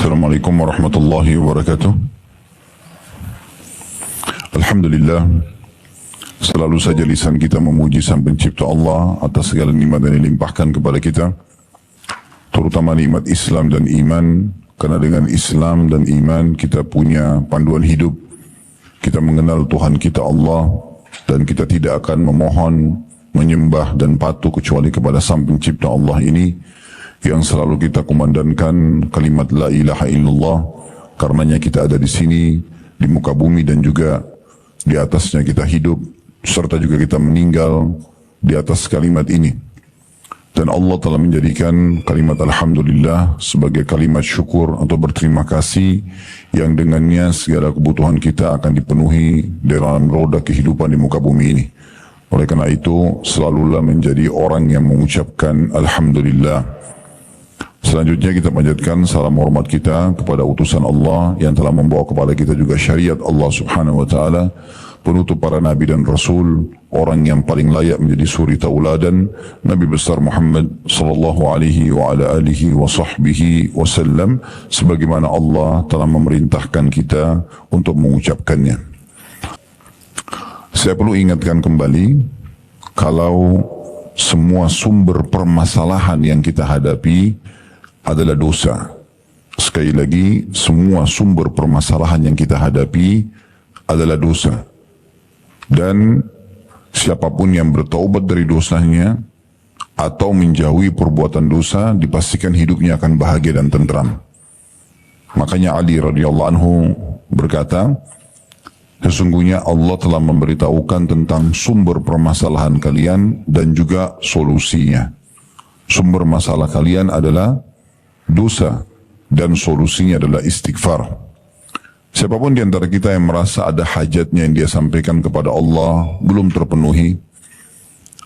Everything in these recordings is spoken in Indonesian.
Assalamualaikum warahmatullahi wabarakatuh. Alhamdulillah, selalu saja lisan kita memuji Sang Pencipta Allah atas segala nikmat yang dilimpahkan kepada kita, terutama nikmat Islam dan iman. Karena dengan Islam dan iman kita punya panduan hidup, kita mengenal Tuhan kita Allah, dan kita tidak akan memohon, menyembah dan patuh kecuali kepada Sang Pencipta Allah ini, yang selalu kita kumandangkan kalimat la ilaha illallah. Karenanya kita ada di sini, di muka bumi, dan juga di atasnya kita hidup, serta juga kita meninggal di atas kalimat ini. Dan Allah telah menjadikan kalimat alhamdulillah sebagai kalimat syukur atau berterima kasih, yang dengannya segala kebutuhan kita akan dipenuhi dalam roda kehidupan di muka bumi ini. Oleh karena itu, selalulah menjadi orang yang mengucapkan alhamdulillah. Selanjutnya kita panjatkan salam hormat kita kepada utusan Allah yang telah membawa kepada kita juga syariat Allah Subhanahu wa taala, penutup para nabi dan rasul, orang yang paling layak menjadi suri tauladan, Nabi besar Muhammad sallallahu alaihi wa ala alihi wa sahbihi wasallam, sebagaimana Allah telah memerintahkan kita untuk mengucapkannya. Saya perlu ingatkan kembali, kalau semua sumber permasalahan yang kita hadapi adalah dosa. Sekali lagi, semua sumber permasalahan yang kita hadapi adalah dosa. Dan siapapun yang bertaubat dari dosanya atau menjauhi perbuatan dosa, dipastikan hidupnya akan bahagia dan tentram. Makanya Ali radhiyallahu anhu berkata, sesungguhnya Allah telah memberitahukan tentang sumber permasalahan kalian dan juga solusinya. Sumber masalah kalian adalah dosa dan solusinya adalah istighfar. Siapapun di antara kita yang merasa ada hajatnya yang dia sampaikan kepada Allah belum terpenuhi,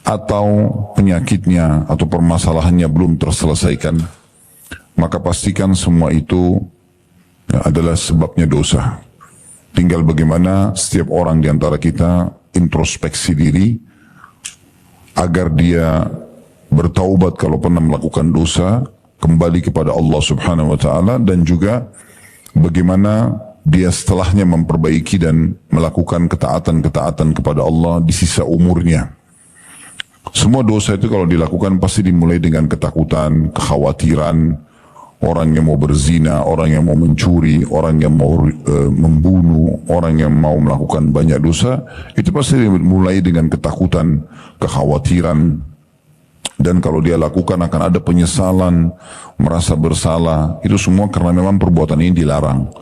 atau penyakitnya atau permasalahannya belum terselesaikan, maka pastikan semua itu adalah sebabnya dosa. Tinggal bagaimana setiap orang di antara kita introspeksi diri agar dia bertaubat kalau pernah melakukan dosa, kembali kepada Allah Subhanahu wa taala, dan juga bagaimana dia setelahnya memperbaiki dan melakukan ketaatan-ketaatan kepada Allah di sisa umurnya. Semua dosa itu kalau dilakukan pasti dimulai dengan ketakutan, kekhawatiran. Orang yang mau berzina, orang yang mau mencuri, orang yang mau membunuh, orang yang mau melakukan banyak dosa, itu pasti dimulai dengan ketakutan, kekhawatiran. Dan kalau dia lakukan akan ada penyesalan, merasa bersalah. Itu semua karena memang perbuatan ini dilarang.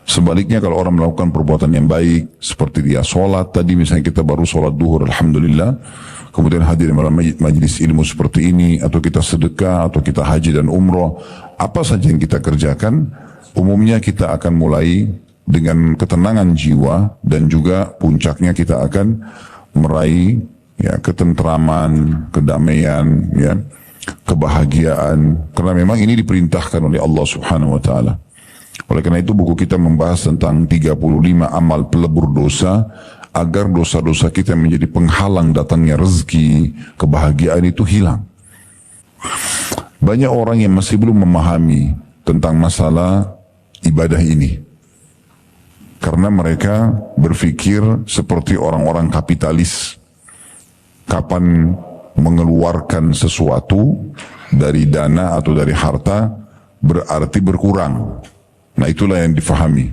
Sebaliknya kalau orang melakukan perbuatan yang baik, seperti dia sholat, tadi misalnya kita baru sholat duhur, alhamdulillah, kemudian hadir dalam majlis ilmu seperti ini, atau kita sedekah, atau kita haji dan umroh, apa saja yang kita kerjakan, umumnya kita akan mulai dengan ketenangan jiwa, dan juga puncaknya kita akan meraih ketentraman, kedamaian, kebahagiaan, karena memang ini diperintahkan oleh Allah Subhanahu wa taala. Oleh karena itu buku kita membahas tentang 35 amal pelebur dosa, agar dosa-dosa kita menjadi penghalang datangnya rezeki, kebahagiaan itu hilang. Banyak orang yang masih belum memahami tentang masalah ibadah ini, karena mereka berpikir seperti orang-orang kapitalis. Kapan mengeluarkan sesuatu dari dana atau dari harta berarti berkurang. Nah, itulah yang difahami.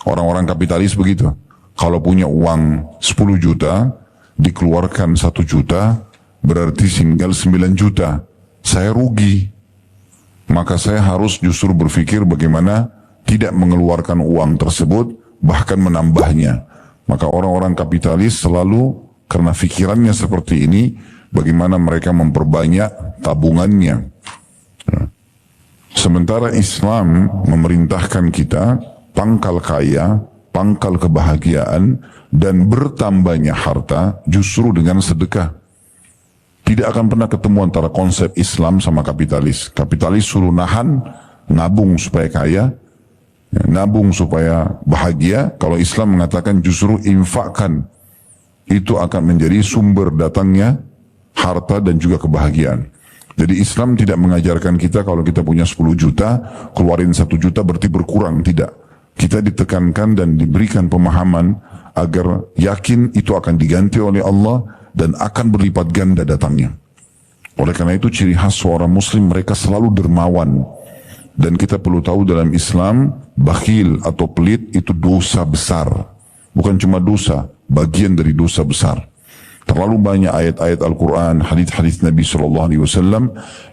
Orang-orang kapitalis begitu. Kalau punya uang 10 juta, dikeluarkan 1 juta, berarti tinggal 9 juta. Saya rugi. Maka saya harus justru berpikir bagaimana tidak mengeluarkan uang tersebut, bahkan menambahnya. Maka orang-orang kapitalis selalu, karena pikirannya seperti ini, bagaimana mereka memperbanyak tabungannya. Sementara Islam memerintahkan kita pangkal kaya, pangkal kebahagiaan, dan bertambahnya harta justru dengan sedekah. Tidak akan pernah ketemu antara konsep Islam sama kapitalis. Kapitalis suruh nahan, nabung supaya kaya, nabung supaya bahagia. Kalau Islam mengatakan justru infakkan, itu akan menjadi sumber datangnya harta dan juga kebahagiaan. Jadi Islam tidak mengajarkan kita kalau kita punya 10 juta, keluarin 1 juta berarti berkurang. Tidak. Kita ditekankan dan diberikan pemahaman agar yakin itu akan diganti oleh Allah dan akan berlipat ganda datangnya. Oleh karena itu ciri khas seorang muslim, mereka selalu dermawan. Dan kita perlu tahu dalam Islam, bakhil atau pelit itu dosa besar. Bukan cuma dosa, bagian dari dosa besar. Terlalu banyak ayat-ayat Al-Quran, hadis-hadis Nabi SAW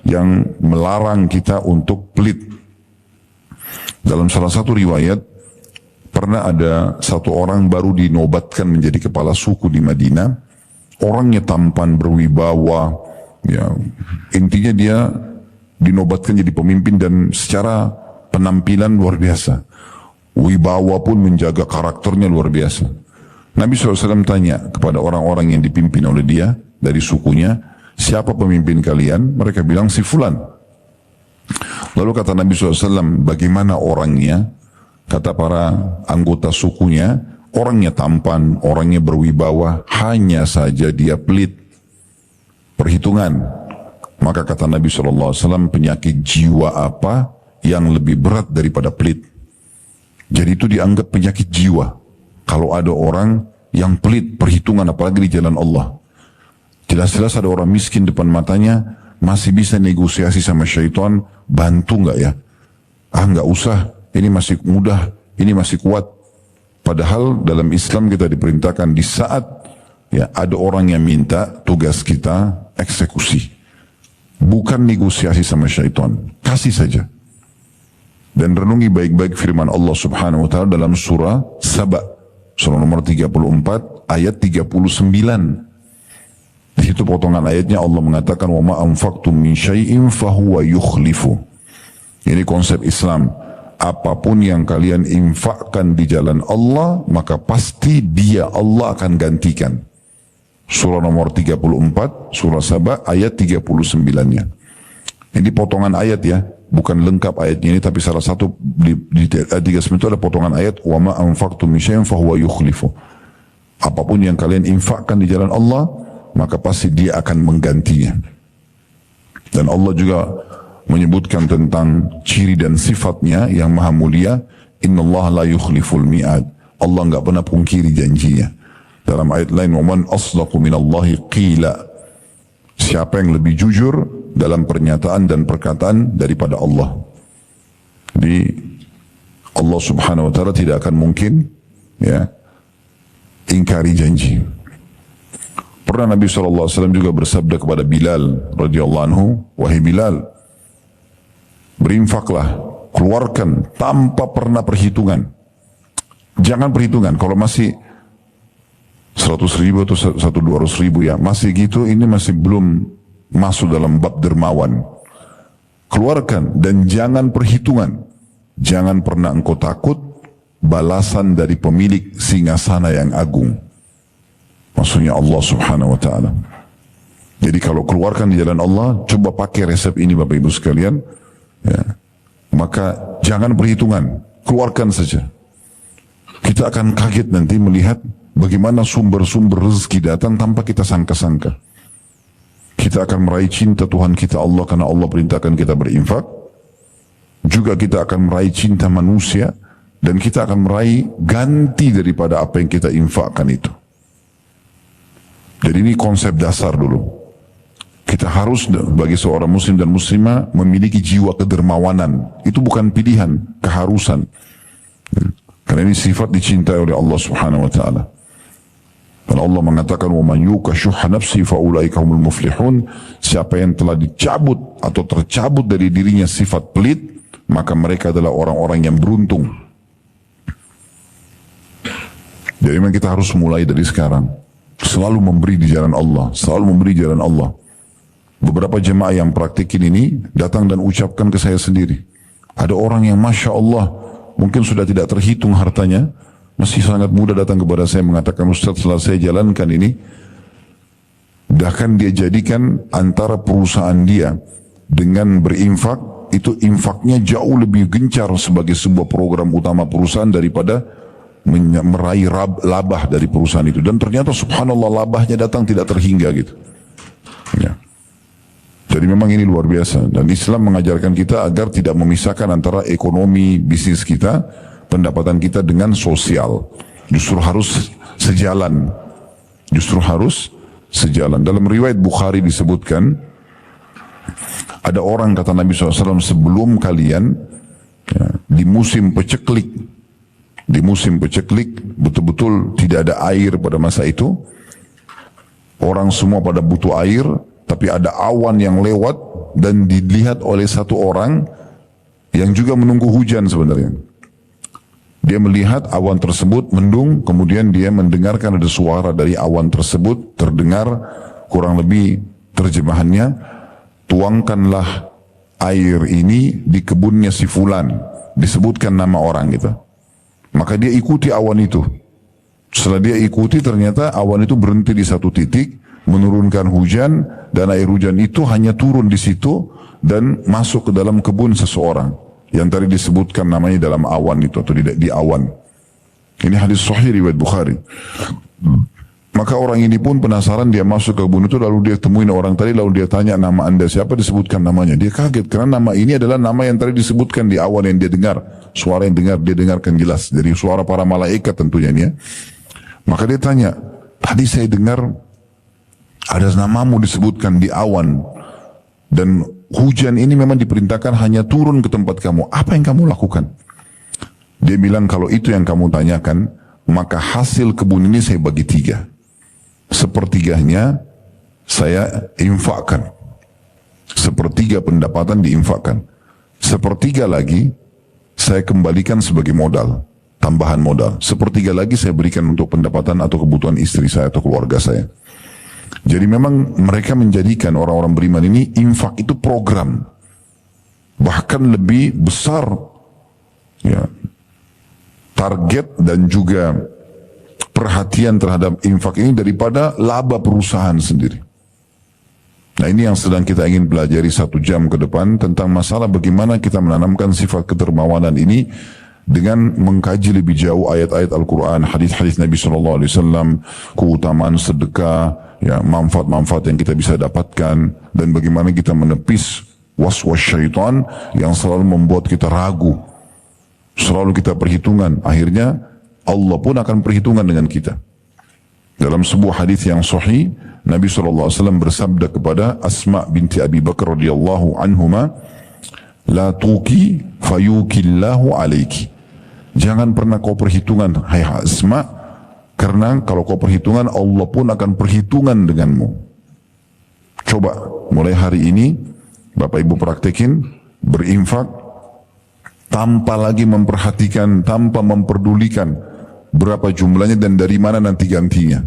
yang melarang kita untuk pelit. Dalam salah satu riwayat, pernah ada satu orang baru dinobatkan menjadi kepala suku di Madinah. Orangnya tampan, berwibawa, ya, intinya dia dinobatkan jadi pemimpin dan secara penampilan luar biasa. Wibawa pun menjaga karakternya luar biasa. Nabi SAW tanya kepada orang-orang yang dipimpin oleh dia dari sukunya, siapa pemimpin kalian? Mereka bilang si fulan. Lalu kata Nabi SAW, bagaimana orangnya? Kata para anggota sukunya, orangnya tampan, orangnya berwibawa, hanya saja dia pelit. Perhitungan. Maka kata Nabi SAW, penyakit jiwa apa yang lebih berat daripada pelit? Jadi itu dianggap penyakit jiwa. Kalau ada orang yang pelit perhitungan, apalagi di jalan Allah. Jelas-jelas ada orang miskin depan matanya, masih bisa negosiasi sama syaitan, bantu nggak ya? Ah nggak usah, ini masih mudah, ini masih kuat. Padahal dalam Islam kita diperintahkan di saat ya ada orang yang minta, tugas kita eksekusi. Bukan negosiasi sama syaitan, kasih saja. Dan renungi baik-baik firman Allah Subhanahu wa taala dalam surah Saba. Surah nomor 34 ayat 39. Di situ potongan ayatnya Allah mengatakan wa ma anfaqtum min syai'in fahuwa yukhlifu. Ini konsep Islam. Apapun yang kalian infakkan di jalan Allah, maka pasti dia Allah akan gantikan. Surah nomor 34, surah Saba ayat 39-nya. Ini potongan ayat ya. Bukan lengkap ayatnya ini, tapi salah satu di 39 itu ada potongan ayat wa ma anfaqtum min syai'in fahuwa yukhlifu. Apapun yang kalian infakkan di jalan Allah, maka pasti dia akan menggantinya. Dan Allah juga menyebutkan tentang ciri dan sifatnya yang maha mulia, innallaha la yukhliful mi'ad. Allah enggak pernah pungkiri janjinya. Dalam ayat lain, wa man asdaqu minallahi qila. Siapa yang lebih jujur dalam pernyataan dan perkataan daripada Allah. Jadi Allah Subhanahu wa taala tidak akan mungkin ya ingkari janji. Pernah Nabi SAW juga bersabda kepada Bilal radhiyallahu anhu, wahai Bilal, berinfaklah, keluarkan tanpa pernah perhitungan. Jangan perhitungan, kalau masih 100.000 atau 200.000 ya, masih gitu, ini masih belum masuk dalam bab dermawan. Keluarkan dan jangan perhitungan. Jangan pernah engkau takut balasan dari pemilik singgasana yang agung. Maksudnya Allah Subhanahu wa taala. Jadi kalau keluarkan di jalan Allah, coba pakai resep ini Bapak Ibu sekalian. Ya. Maka jangan perhitungan, keluarkan saja. Kita akan kaget nanti melihat bagaimana sumber-sumber rezeki datang tanpa kita sangka-sangka. Kita akan meraih cinta Tuhan kita Allah karena Allah perintahkan kita berinfak. Juga kita akan meraih cinta manusia. Dan kita akan meraih ganti daripada apa yang kita infakkan itu. Jadi ini konsep dasar dulu. Kita harus bagi seorang muslim dan muslimah memiliki jiwa kedermawanan. Itu bukan pilihan, keharusan. Karena ini sifat dicintai oleh Allah Subhanahu wa taala. Dan Allah mengatakan wa man yuqa syuhha nafsi fa ulaika humul muflihun. Siapa yang telah dicabut atau tercabut dari dirinya sifat pelit, maka mereka adalah orang-orang yang beruntung. Jadi memang kita harus mulai dari sekarang. Selalu memberi di jalan Allah, selalu memberi di jalan Allah. Beberapa jemaah yang praktikin ini datang dan ucapkan ke saya sendiri. Ada orang yang Masya Allah, mungkin sudah tidak terhitung hartanya, masih sangat muda datang kepada saya mengatakan, Ustaz, setelah saya jalankan ini, bahkan dia jadikan antara perusahaan dia dengan berinfak, itu infaknya jauh lebih gencar sebagai sebuah program utama perusahaan daripada meraih labah dari perusahaan itu. Dan ternyata subhanallah labahnya datang tidak terhingga gitu. Ya. Jadi memang ini luar biasa. Dan Islam mengajarkan kita agar tidak memisahkan antara ekonomi, bisnis kita, pendapatan kita dengan sosial. Justru harus sejalan. Justru harus sejalan. Dalam riwayat Bukhari disebutkan, ada orang kata Nabi SAW sebelum kalian, ya, di musim peceklik, betul-betul tidak ada air pada masa itu. Orang semua pada butuh air, tapi ada awan yang lewat dan dilihat oleh satu orang yang juga menunggu hujan sebenarnya. Dia melihat awan tersebut mendung, kemudian dia mendengarkan ada suara dari awan tersebut, terdengar kurang lebih terjemahannya, tuangkanlah air ini di kebunnya si fulan, disebutkan nama orang gitu. Maka dia ikuti awan itu. Setelah dia ikuti ternyata awan itu berhenti di satu titik, menurunkan hujan, dan air hujan itu hanya turun di situ dan masuk ke dalam kebun seseorang yang tadi disebutkan namanya dalam awan itu atau di awan. Ini hadis sahih riwayat Bukhari. Maka orang ini pun penasaran, dia masuk ke kebun itu, lalu dia temuin orang tadi, lalu dia tanya, nama anda siapa? Disebutkan namanya. Dia kaget karena nama ini adalah nama yang tadi disebutkan di awan yang dia dengar. Suara yang dia dengarkan jelas. Jadi suara para malaikat tentunya ini ya. Maka dia tanya, tadi saya dengar ada namamu disebutkan di awan, dan hujan ini memang diperintahkan hanya turun ke tempat kamu. Apa yang kamu lakukan? Dia bilang, kalau itu yang kamu tanyakan, maka hasil kebun ini saya bagi 3. Sepertiganya saya infakkan. 1/3 pendapatan diinfakkan. 1/3 lagi saya kembalikan sebagai modal, tambahan modal. 1/3 lagi saya berikan untuk pendapatan atau kebutuhan istri saya atau keluarga saya. Jadi memang mereka menjadikan orang-orang beriman ini infak itu program, bahkan lebih besar ya, target dan juga perhatian terhadap infak ini daripada laba perusahaan sendiri. Nah ini yang sedang kita ingin pelajari 1 jam ke depan, tentang masalah bagaimana kita menanamkan sifat kedermawanan ini dengan mengkaji lebih jauh ayat-ayat Al-Quran, hadis-hadis Nabi SAW, keutamaan sedekah, ya, manfaat-manfaat yang kita bisa dapatkan, dan bagaimana kita menepis was-was syaitan yang selalu membuat kita ragu, selalu kita perhitungan, akhirnya Allah pun akan perhitungan dengan kita. Dalam sebuah hadis yang sahih, Nabi SAW bersabda kepada Asma binti Abi Bakar radhiyallahu anhuma, la tuki fayukillahu alaiki. Jangan pernah kau perhitungan, hai Asma, karena kalau kau perhitungan, Allah pun akan perhitungan denganmu. Coba mulai hari ini Bapak Ibu praktekin berinfak tanpa lagi memperhatikan, tanpa memperdulikan berapa jumlahnya dan dari mana nanti gantinya.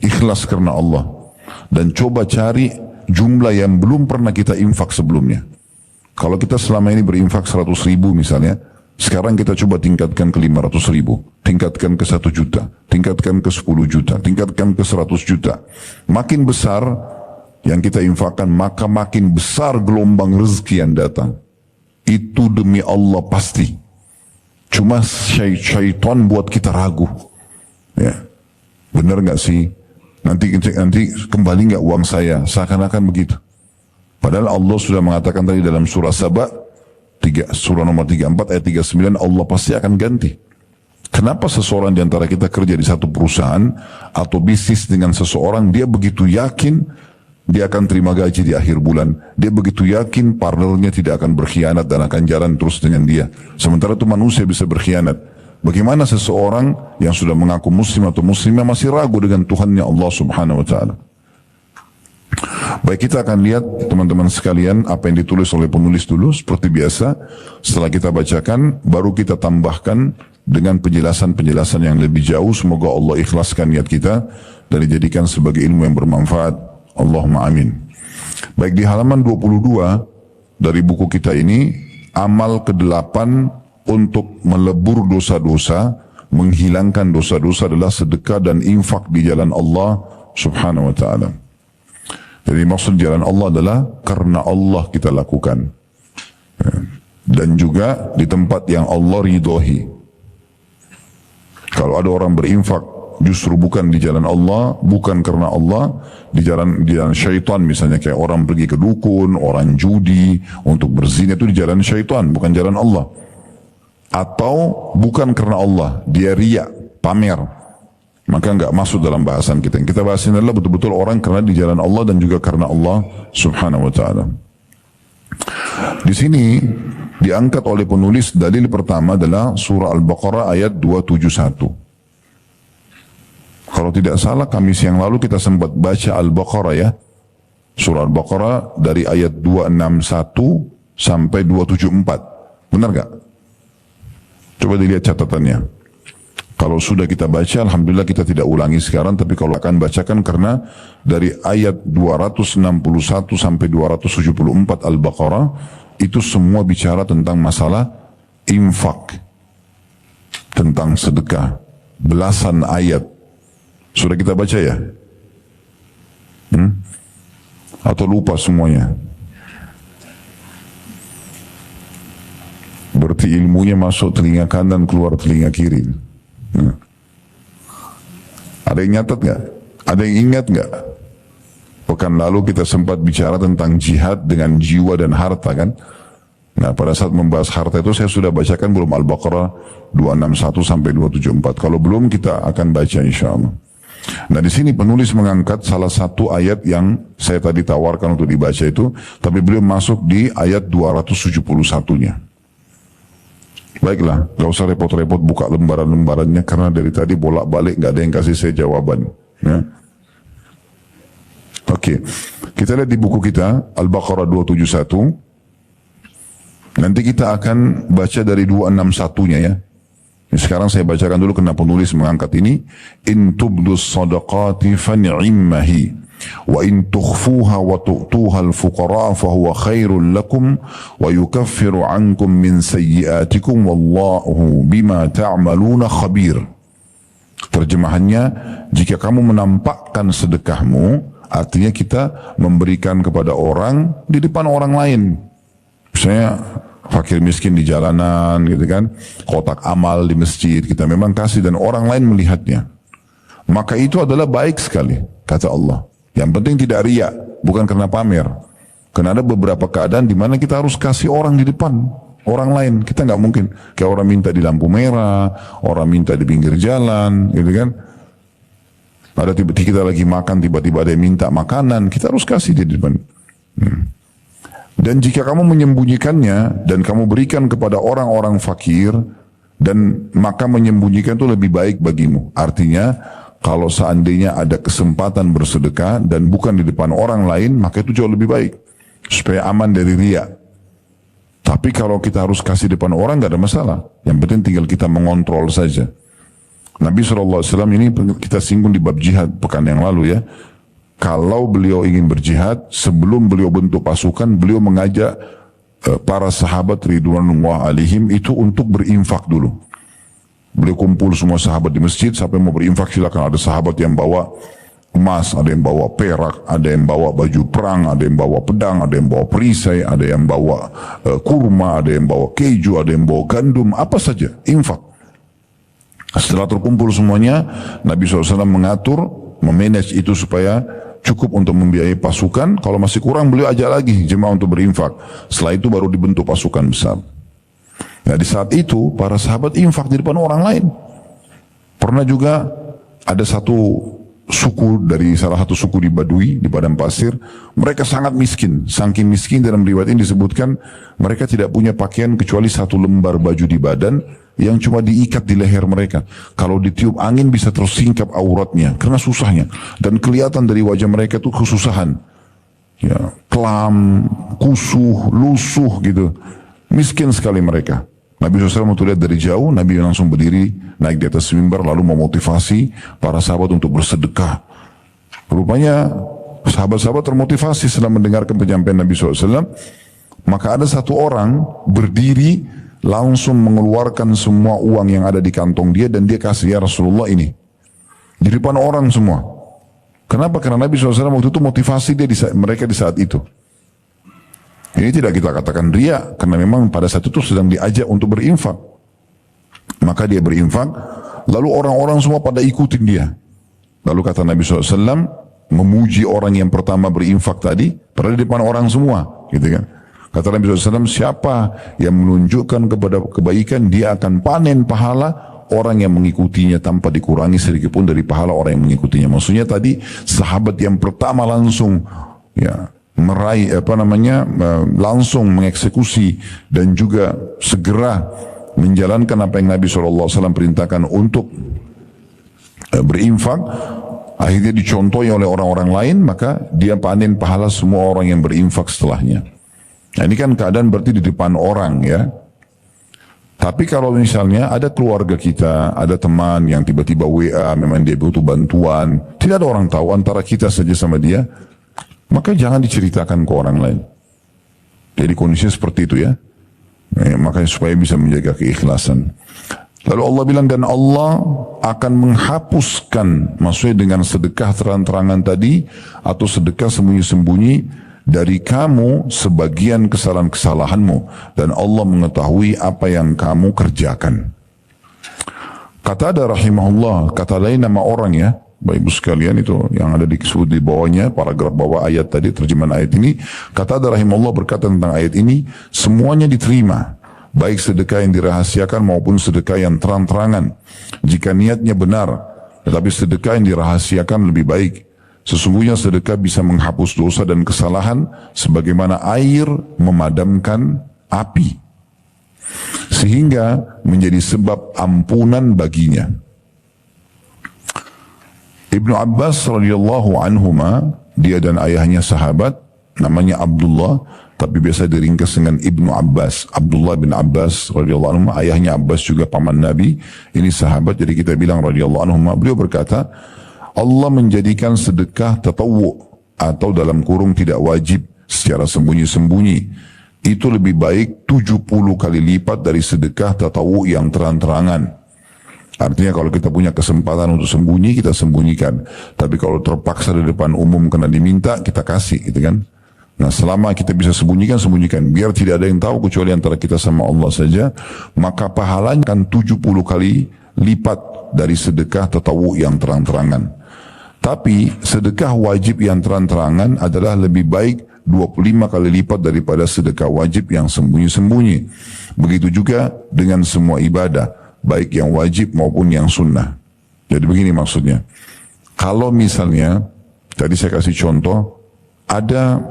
Ikhlas karena Allah. Dan coba cari jumlah yang belum pernah kita infak sebelumnya. Kalau kita selama ini berinfak 100.000 misalnya, sekarang kita coba tingkatkan ke 500.000, tingkatkan ke 1 juta, tingkatkan ke 10 juta, tingkatkan ke 100 juta. Makin besar yang kita infakkan, maka makin besar gelombang rezeki yang datang. Itu demi Allah pasti. Cuma syaitan buat kita ragu. Ya, benar nggak sih? Nanti kembali nggak uang saya? Seakan-akan begitu. Padahal Allah sudah mengatakan tadi dalam surah Saba, surah nomor 34 ayat 39, Allah pasti akan ganti. Kenapa seseorang di antara kita kerja di satu perusahaan atau bisnis dengan seseorang, dia begitu yakin dia akan terima gaji di akhir bulan, dia begitu yakin partnernya tidak akan berkhianat dan akan jalan terus dengan dia, sementara itu manusia bisa berkhianat. Bagaimana seseorang yang sudah mengaku muslim atau muslimah masih ragu dengan Tuhannya Allah Subhanahu wa ta'ala? Baik, kita akan lihat teman-teman sekalian apa yang ditulis oleh penulis dulu seperti biasa. Setelah kita bacakan, baru kita tambahkan dengan penjelasan-penjelasan yang lebih jauh. Semoga Allah ikhlaskan niat kita dan dijadikan sebagai ilmu yang bermanfaat. Allahumma amin. Baik, di halaman 22 dari buku kita ini, amal ke-8 untuk melebur dosa-dosa, menghilangkan dosa-dosa adalah sedekah dan infak di jalan Allah Subhanahu wa ta'ala. Jadi maksud jalan Allah adalah karena Allah kita lakukan. Dan juga di tempat yang Allah ridhoi. Kalau ada orang berinfak justru bukan di jalan Allah, bukan karena Allah, di jalan syaitan misalnya, kayak orang pergi ke dukun, orang judi untuk berzina, itu di jalan syaitan, bukan jalan Allah. Atau bukan karena Allah, dia riya, pamer, maka enggak masuk dalam bahasan kita. Yang kita bahas ini adalah betul-betul orang karena di jalan Allah dan juga karena Allah Subhanahu wa taala. Di sini diangkat oleh penulis dalil pertama adalah surah Al-Baqarah ayat 271. Kalau tidak salah Kamis yang lalu kita sempat baca Al-Baqarah ya. Surah Al-Baqarah dari ayat 261 sampai 274. Benar gak? Coba dilihat catatannya. Kalau sudah kita baca, alhamdulillah kita tidak ulangi sekarang, tapi kalau akan bacakan karena dari ayat 261 sampai 274 Al-Baqarah itu semua bicara tentang masalah infak, tentang sedekah, belasan ayat. Sudah kita baca ya? Atau lupa semuanya? Berarti ilmunya masuk telinga kanan, keluar telinga kiri. Ada yang nyatat nggak? Ada yang ingat nggak? Pekan lalu kita sempat bicara tentang jihad dengan jiwa dan harta kan? Nah pada saat membahas harta itu saya sudah bacakan belum Al-Baqarah 261 sampai 274. Kalau belum kita akan baca insya Allah. Nah di sini penulis mengangkat salah satu ayat yang saya tadi tawarkan untuk dibaca itu, tapi beliau masuk di ayat 271-nya. Baiklah, gak usah repot-repot buka lembaran-lembarannya karena dari tadi bolak-balik gak ada yang kasih saya jawaban. Ya. Oke, kita lihat di buku kita Al-Baqarah 271. Nanti kita akan baca dari 261-nya ya. Sekarang saya bacakan dulu kenapa penulis mengangkat ini. In tubdus sadaqati fani'immahi wa in tukhfuha wa tu'tuha al-fuqara fahuwa khairul lakum wa yukaffiru ankum min sayyiatikum wallahu bima ta'maluna khabir. Terjemahannya, jika kamu menampakkan sedekahmu, artinya kita memberikan kepada orang di depan orang lain. Misalnya fakir miskin di jalanan gitu kan, kotak amal di masjid kita memang kasih dan orang lain melihatnya, maka itu adalah baik sekali kata Allah. Yang penting tidak riya, bukan karena pamer. Karena ada beberapa keadaan di mana kita harus kasih orang di depan orang lain, kita nggak mungkin kayak orang minta di lampu merah, orang minta di pinggir jalan gitu kan. Ada tiba-tiba kita lagi makan, tiba-tiba ada yang minta makanan, kita harus kasih di depan. Dan jika kamu menyembunyikannya dan kamu berikan kepada orang-orang fakir, dan maka menyembunyikan itu lebih baik bagimu. Artinya kalau seandainya ada kesempatan bersedekah dan bukan di depan orang lain, maka itu jauh lebih baik supaya aman dari riya. Tapi kalau kita harus kasih depan orang nggak ada masalah. Yang penting tinggal kita mengontrol saja. Nabi SAW ini kita singgung di bab jihad pekan yang lalu ya. Kalau beliau ingin berjihad, sebelum beliau bentuk pasukan, beliau mengajak para sahabat ridwanullah alaihim itu untuk berinfak dulu. Beliau kumpul semua sahabat di masjid, sampai mau berinfak silakan. Ada sahabat yang bawa emas, ada yang bawa perak, ada yang bawa baju perang, ada yang bawa pedang, ada yang bawa perisai, ada yang bawa kurma, ada yang bawa keju, ada yang bawa gandum, apa saja, infak. Setelah terkumpul semuanya, Nabi SAW mengatur, memanage itu supaya cukup untuk membiayai pasukan. Kalau masih kurang beliau ajak lagi jemaah untuk berinfak. Setelah itu baru dibentuk pasukan besar. Nah di saat itu para sahabat infak di depan orang lain. Pernah juga ada satu suku dari salah satu suku di Badui di padang pasir. Mereka sangat miskin. Saking miskin dalam riwayat ini disebutkan mereka tidak punya pakaian kecuali satu lembar baju di badan yang cuma diikat di leher mereka. Kalau ditiup angin bisa tersingkap auratnya karena susahnya, dan kelihatan dari wajah mereka itu kesusahan, ya, kelam, kusuh, lusuh gitu, miskin sekali mereka. Nabi SAW waktu lihat dari jauh, Nabi langsung berdiri naik di atas mimbar lalu memotivasi para sahabat untuk bersedekah. Rupanya sahabat-sahabat termotivasi setelah mendengarkan penyampaian Nabi SAW. Maka ada satu orang berdiri langsung mengeluarkan semua uang yang ada di kantong dia dan dia kasih, ya Rasulullah ini. Di depan orang semua. Kenapa? Karena Nabi SAW waktu itu motivasi dia mereka di saat itu. Ini tidak kita katakan riya, karena memang pada saat itu sedang diajak untuk berinfak. Maka dia berinfak, lalu orang-orang semua pada ikutin dia. Lalu kata Nabi SAW, memuji orang yang pertama berinfak tadi, padahal di depan orang semua, gitu kan. Kata Nabi SAW, siapa yang menunjukkan kepada kebaikan, dia akan panen pahala orang yang mengikutinya tanpa dikurangi sedikit pun dari pahala orang yang mengikutinya. Maksudnya tadi sahabat yang pertama langsung ya meraih langsung mengeksekusi dan juga segera menjalankan apa yang Nabi SAW perintahkan untuk berinfak, akhirnya dicontohi oleh orang-orang lain, maka dia panen pahala semua orang yang berinfak setelahnya. Nah, ini kan keadaan berarti di depan orang ya. Tapi kalau misalnya ada keluarga kita, ada teman yang tiba-tiba WA, memang dia butuh bantuan, tidak ada orang tahu antara kita saja sama dia, maka jangan diceritakan ke orang lain. Jadi kondisinya seperti itu ya. Makanya supaya bisa menjaga keikhlasan. Lalu Allah bilang, dan Allah akan menghapuskan, maksudnya dengan sedekah terang-terangan tadi, atau sedekah sembunyi-sembunyi, dari kamu sebagian kesalahan-kesalahanmu, dan Allah mengetahui apa yang kamu kerjakan. Qatada rahimahullah, kata lain nama orang ya, Bapak Ibu sekalian, itu yang ada disebut di bawahnya, paragraf bawah ayat tadi, terjemahan ayat ini. Qatada rahimahullah berkata tentang ayat ini, semuanya diterima, baik sedekah yang dirahasiakan maupun sedekah yang terang-terangan, jika niatnya benar. Tetapi sedekah yang dirahasiakan lebih baik. Sesungguhnya sedekah bisa menghapus dosa dan kesalahan sebagaimana air memadamkan api, sehingga menjadi sebab ampunan baginya. Ibnu Abbas radhiyallahu anhuma, dia dan ayahnya sahabat, namanya Abdullah, tapi biasa diringkas dengan Ibnu Abbas. Abdullah bin Abbas radhiyallahu anhu, ayahnya Abbas juga paman Nabi, ini sahabat, jadi kita bilang radhiyallahu anhu. Beliau berkata, Allah menjadikan sedekah tatawwu atau dalam kurung tidak wajib secara sembunyi-sembunyi itu lebih baik 70 kali lipat dari sedekah tatawwu yang terang-terangan. Artinya kalau kita punya kesempatan untuk sembunyi, kita sembunyikan. Tapi kalau terpaksa di depan umum kena diminta, kita kasih, gitu kan. Nah, selama kita bisa sembunyikan, sembunyikan. Biar tidak ada yang tahu kecuali antara kita sama Allah saja. Maka pahalanya akan 70 kali lipat dari sedekah tatawwu yang terang-terangan. Tapi sedekah wajib yang terang-terangan adalah lebih baik 25 kali lipat daripada sedekah wajib yang sembunyi-sembunyi. Begitu juga dengan semua ibadah, baik yang wajib maupun yang sunnah. Jadi begini maksudnya. Kalau misalnya, tadi saya kasih contoh, ada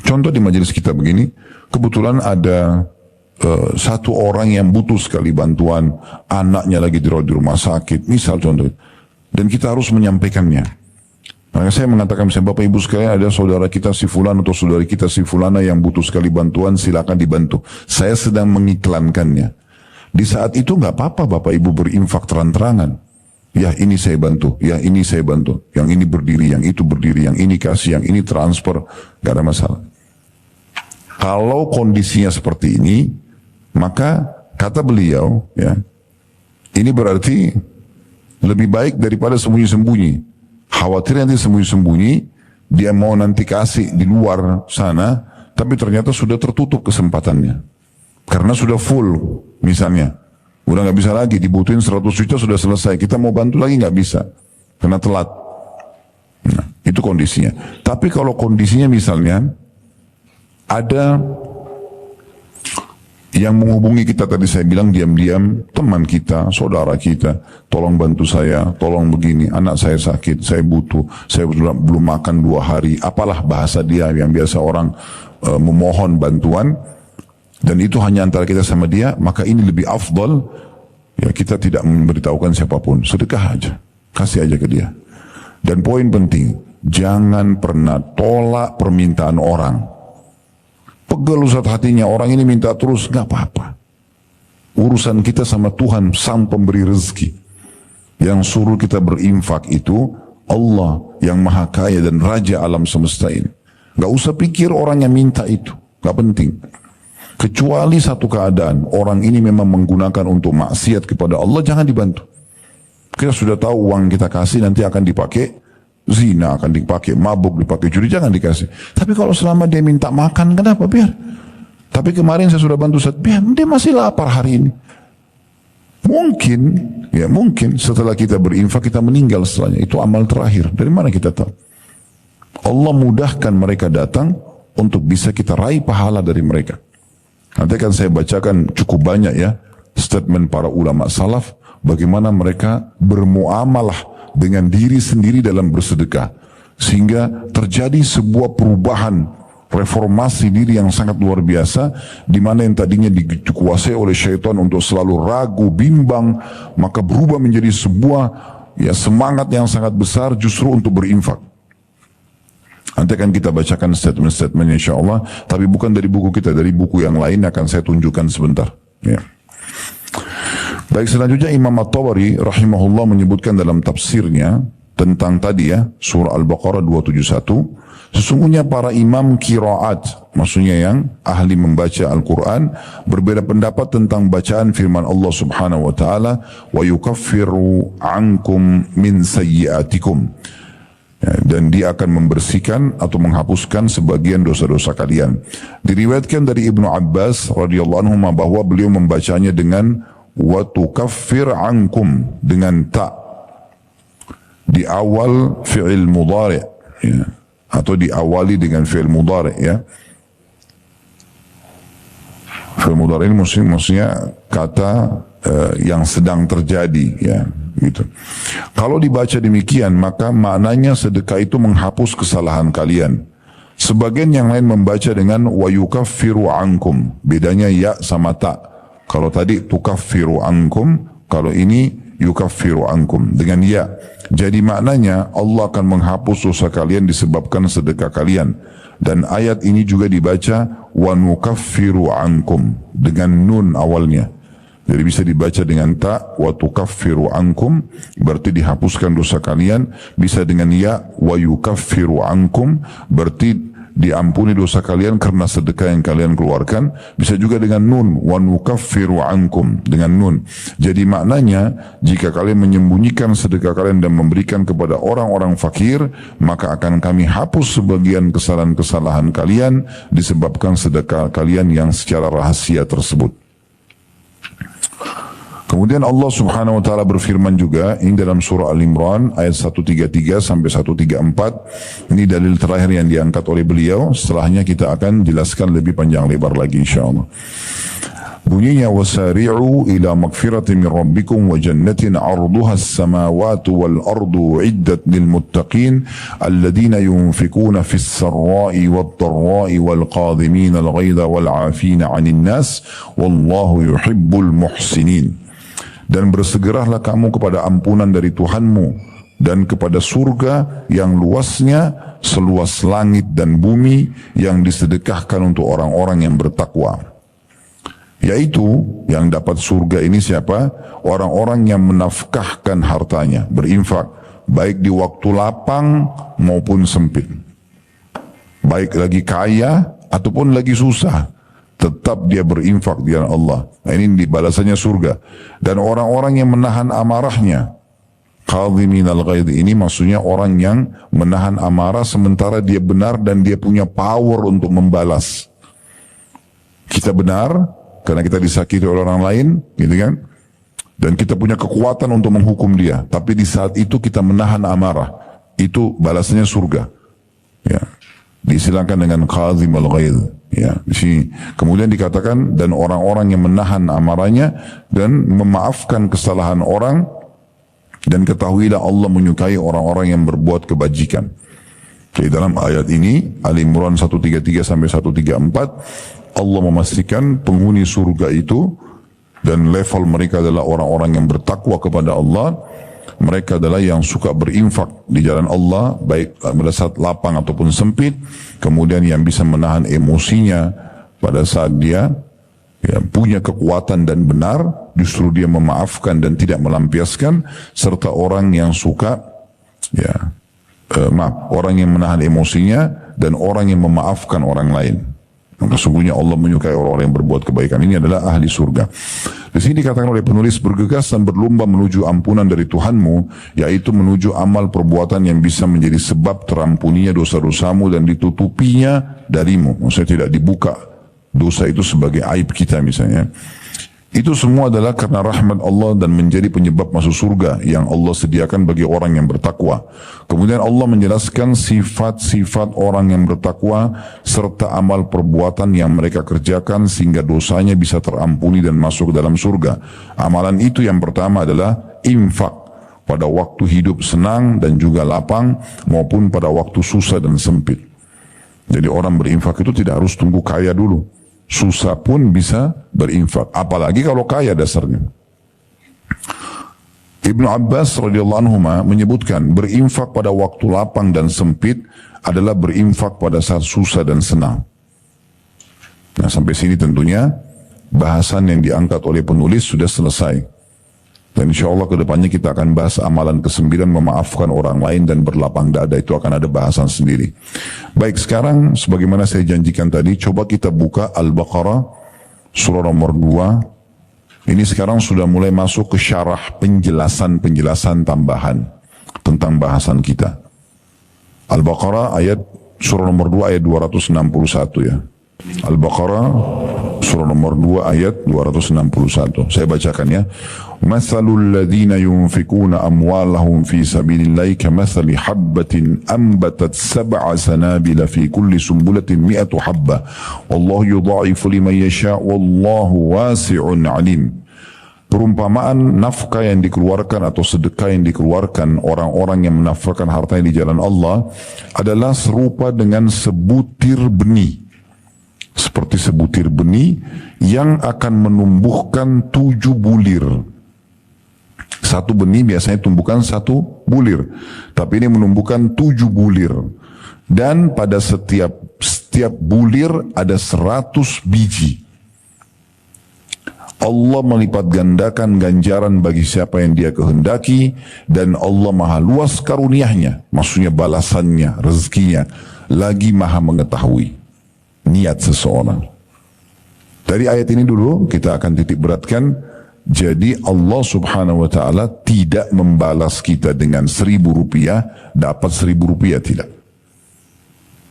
contoh di majelis kita begini, kebetulan ada satu orang yang butuh sekali bantuan, anaknya lagi di rumah sakit, misal contoh, dan kita harus menyampaikannya. Maka saya mengatakan, misalnya Bapak Ibu sekalian, ada saudara kita si fulan atau saudari kita si fulana yang butuh sekali bantuan, silakan dibantu. Saya sedang mengiklankannya. Di saat itu nggak apa-apa Bapak Ibu berinfak terang-terangan. Ya ini saya bantu, ya ini saya bantu, yang ini berdiri, yang itu berdiri, yang ini kasih, yang ini transfer, nggak ada masalah. Kalau kondisinya seperti ini, maka kata beliau, ya, ini berarti lebih baik daripada sembunyi-sembunyi. Khawatir nanti sembunyi-sembunyi, dia mau nanti kasih di luar sana, tapi ternyata sudah tertutup kesempatannya. Karena sudah full, misalnya. Udah nggak bisa lagi, dibutuhin 100 juta sudah selesai. Kita mau bantu lagi nggak bisa, karena telat. Nah, itu kondisinya. Tapi kalau kondisinya misalnya, ada yang menghubungi kita tadi saya bilang diam-diam, teman kita, saudara kita, tolong bantu saya, tolong begini, anak saya sakit, saya butuh, saya belum makan 2 hari, apalah bahasa dia yang biasa orang memohon bantuan, dan itu hanya antara kita sama dia, maka ini lebih afdal, ya kita tidak memberitahukan siapapun, sedekah aja, kasih aja ke dia. Dan poin penting, jangan pernah tolak permintaan orang. Pegel Ustaz hatinya, orang ini minta terus, nggak apa-apa. Urusan kita sama Tuhan, sang pemberi rezeki. Yang suruh kita berinfak itu Allah yang maha kaya dan raja alam semesta ini. Nggak usah pikir orang yang minta itu, nggak penting. Kecuali satu keadaan, orang ini memang menggunakan untuk maksiat kepada Allah, jangan dibantu. Kita sudah tahu uang kita kasih nanti akan dipakai zina, akan dipakai mabuk, dipakai judi, jangan dikasih. Tapi kalau selama dia minta makan, kenapa? Biar. Tapi kemarin saya sudah bantu Ustaz, biar dia masih lapar hari ini. Mungkin Ya mungkin setelah kita berinfak kita meninggal setelahnya. Itu amal terakhir. Dari mana kita tahu? Allah mudahkan mereka datang untuk bisa kita raih pahala dari mereka. Nanti akan saya bacakan cukup banyak ya statement para ulama salaf bagaimana mereka bermuamalah dengan diri sendiri dalam bersedekah sehingga terjadi sebuah perubahan reformasi diri yang sangat luar biasa di mana yang tadinya dikuasai oleh syaitan untuk selalu ragu, bimbang, maka berubah menjadi sebuah ya semangat yang sangat besar justru untuk berinfak. Nanti akan kita bacakan statement-statement insya Allah, tapi bukan dari buku kita, dari buku yang lain akan saya tunjukkan sebentar. Ya. Baik, selanjutnya Imam At-Tabari rahimahullah menyebutkan dalam tafsirnya tentang tadi ya, surah Al-Baqarah 271, sesungguhnya para imam qiraat, maksudnya yang ahli membaca Al-Quran, berbeda pendapat tentang bacaan firman Allah subhanahu wa ta'ala, wa yukaffiru ankum min sayyiatikum. Ya, dan dia akan membersihkan atau menghapuskan sebagian dosa-dosa kalian. Diriwayatkan dari Ibnu Abbas radhiyallahu anhu bahwa beliau membacanya dengan wa tukaffir ankum dengan ta di awal fi'il mudhari ya, atau diawali dengan fi'il mudhari ya. Fi'il mudhari ini maksudnya kata yang sedang terjadi ya. Gitu. Kalau dibaca demikian maka maknanya sedekah itu menghapus kesalahan kalian. Sebagian yang lain membaca dengan wa yukaffiru ankum, bedanya ya sama ta. Kalau tadi tukaffiru ankum, kalau ini yukaffiru ankum dengan ya. Jadi maknanya Allah akan menghapus dosa kalian disebabkan sedekah kalian. Dan ayat ini juga dibaca wa nukaffiru ankum dengan nun awalnya. Jadi bisa dibaca dengan ta wa tukaffiru ankum, berarti dihapuskan dosa kalian. Bisa dengan ya wa yukaffiru ankum, berarti diampuni dosa kalian karena sedekah yang kalian keluarkan. Bisa juga dengan nun wa nukaffiru ankum dengan nun. Jadi maknanya jika kalian menyembunyikan sedekah kalian dan memberikan kepada orang-orang fakir, maka akan kami hapus sebagian kesalahan-kesalahan kalian disebabkan sedekah kalian yang secara rahasia tersebut. Kemudian Allah subhanahu wa ta'ala berfirman juga, ini dalam surah Al-Imran ayat 133 sampai 134. Ini dalil terakhir yang diangkat oleh beliau. Setelahnya kita akan jelaskan lebih panjang lebar lagi insyaAllah. Bunyinya, wasari'u ila magfiratin min rabbikum wa jannatin arduha as-samawatu wal ardu iddat lil muttaqin alladhina yunfikuna fis sarra'i wad dharra'i wal qadhimina al ghaidha wal 'afina 'anil nas wallahu yuhibbul muhsinin. Dan bersegeralah kamu kepada ampunan dari Tuhanmu dan kepada surga yang luasnya seluas langit dan bumi yang disedekahkan untuk orang-orang yang bertakwa. Yaitu yang dapat surga ini siapa? Orang-orang yang menafkahkan hartanya, berinfak, baik di waktu lapang maupun sempit. Baik lagi kaya ataupun lagi susah, tetap dia berinfak di jalan Allah. Nah, ini balasannya surga. Dan orang-orang yang menahan amarahnya, qadhiminal ghaidh, ini maksudnya orang yang menahan amarah sementara dia benar dan dia punya power untuk membalas. Kita benar karena kita disakiti oleh orang lain, gitu kan? Dan kita punya kekuatan untuk menghukum dia. Tapi di saat itu kita menahan amarah, itu balasannya surga. Ya. Disilangkan dengan qadhimul ghaidh. Ya, kemudian dikatakan dan orang-orang yang menahan amarahnya dan memaafkan kesalahan orang, dan ketahuilah Allah menyukai orang-orang yang berbuat kebajikan. Jadi dalam ayat ini Al-Imran 133 sampai 134 Allah memastikan penghuni surga itu dan level mereka adalah orang-orang yang bertakwa kepada Allah. Mereka adalah yang suka berinfak di jalan Allah, baik pada saat lapang ataupun sempit. Kemudian yang bisa menahan emosinya pada saat dia ya, punya kekuatan dan benar, justru dia memaafkan dan tidak melampiaskan. Serta orang yang suka, orang yang menahan emosinya dan orang yang memaafkan orang lain. Maka sungguhnya Allah menyukai orang-orang yang berbuat kebaikan. Ini adalah ahli surga. Di sini dikatakan oleh penulis, bergegas dan berlomba menuju ampunan dari Tuhanmu, yaitu menuju amal perbuatan yang bisa menjadi sebab terampuninya dosa-dosamu dan ditutupinya darimu. Maksudnya tidak dibuka dosa itu sebagai aib kita misalnya. Itu semua adalah karena rahmat Allah dan menjadi penyebab masuk surga yang Allah sediakan bagi orang yang bertakwa. Kemudian Allah menjelaskan sifat-sifat orang yang bertakwa serta amal perbuatan yang mereka kerjakan sehingga dosanya bisa terampuni dan masuk ke dalam surga. Amalan itu yang pertama adalah infak pada waktu hidup senang dan juga lapang maupun pada waktu susah dan sempit. Jadi orang berinfak itu tidak harus tunggu kaya dulu. Susah pun bisa berinfak, apalagi kalau kaya dasarnya. Ibnu Abbas radhiyallahu anhu menyebutkan berinfak pada waktu lapang dan sempit adalah berinfak pada saat susah dan senang. Nah, sampai sini tentunya bahasan yang diangkat oleh penulis sudah selesai. Dan insya Allah kedepannya kita akan bahas amalan ke-9, memaafkan orang lain dan berlapang dada. Itu akan ada bahasan sendiri. Baik, sekarang sebagaimana saya janjikan tadi, coba kita buka Al-Baqarah surah nomor 2. Ini sekarang sudah mulai masuk ke syarah penjelasan tambahan tentang bahasan kita. Al-Baqarah surah nomor 2 ayat 261 ya. Al-Baqarah surah nomor 2 ayat 261. Saya bacakan ya. Mathalul ladzina yunfikuna amwalahum fi sabilillahi kamathali habbatin ambatat sab'a sanabila fi kulli sumbulatin mi'atu habba wallahu yudha'ifu liman yasha' wallahu wasi'un 'alim. Perumpamaan nafkah yang dikeluarkan atau sedekah yang dikeluarkan orang-orang yang menafkahkan hartanya di jalan Allah adalah serupa dengan sebutir benih. Seperti sebutir benih yang akan menumbuhkan 7 bulir. Satu benih biasanya tumbuhkan 1 bulir, tapi ini menumbuhkan 7 bulir. Dan pada setiap bulir ada 100 biji. Allah melipat gandakan ganjaran bagi siapa yang dia kehendaki, dan Allah maha luas karunianya, maksudnya balasannya, rezekinya, lagi maha mengetahui niat seseorang. Dari ayat ini dulu kita akan titik beratkan. Jadi Allah subhanahu wa ta'ala tidak membalas kita dengan 1.000 rupiah dapat 1.000 rupiah, tidak.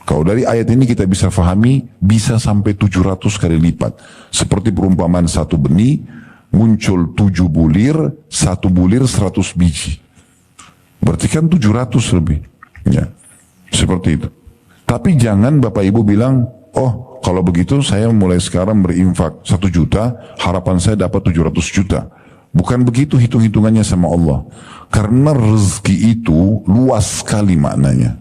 Kalau dari ayat ini kita bisa fahami bisa sampai 700 kali lipat. Seperti perumpamaan satu benih muncul 7 bulir, satu bulir 100 biji. Berarti kan 700 lebih. Ya, seperti itu. Tapi jangan Bapak Ibu bilang, oh kalau begitu saya mulai sekarang berinfak 1 juta, harapan saya dapat 700 juta. Bukan begitu hitung-hitungannya sama Allah. Karena rezeki itu luas sekali maknanya.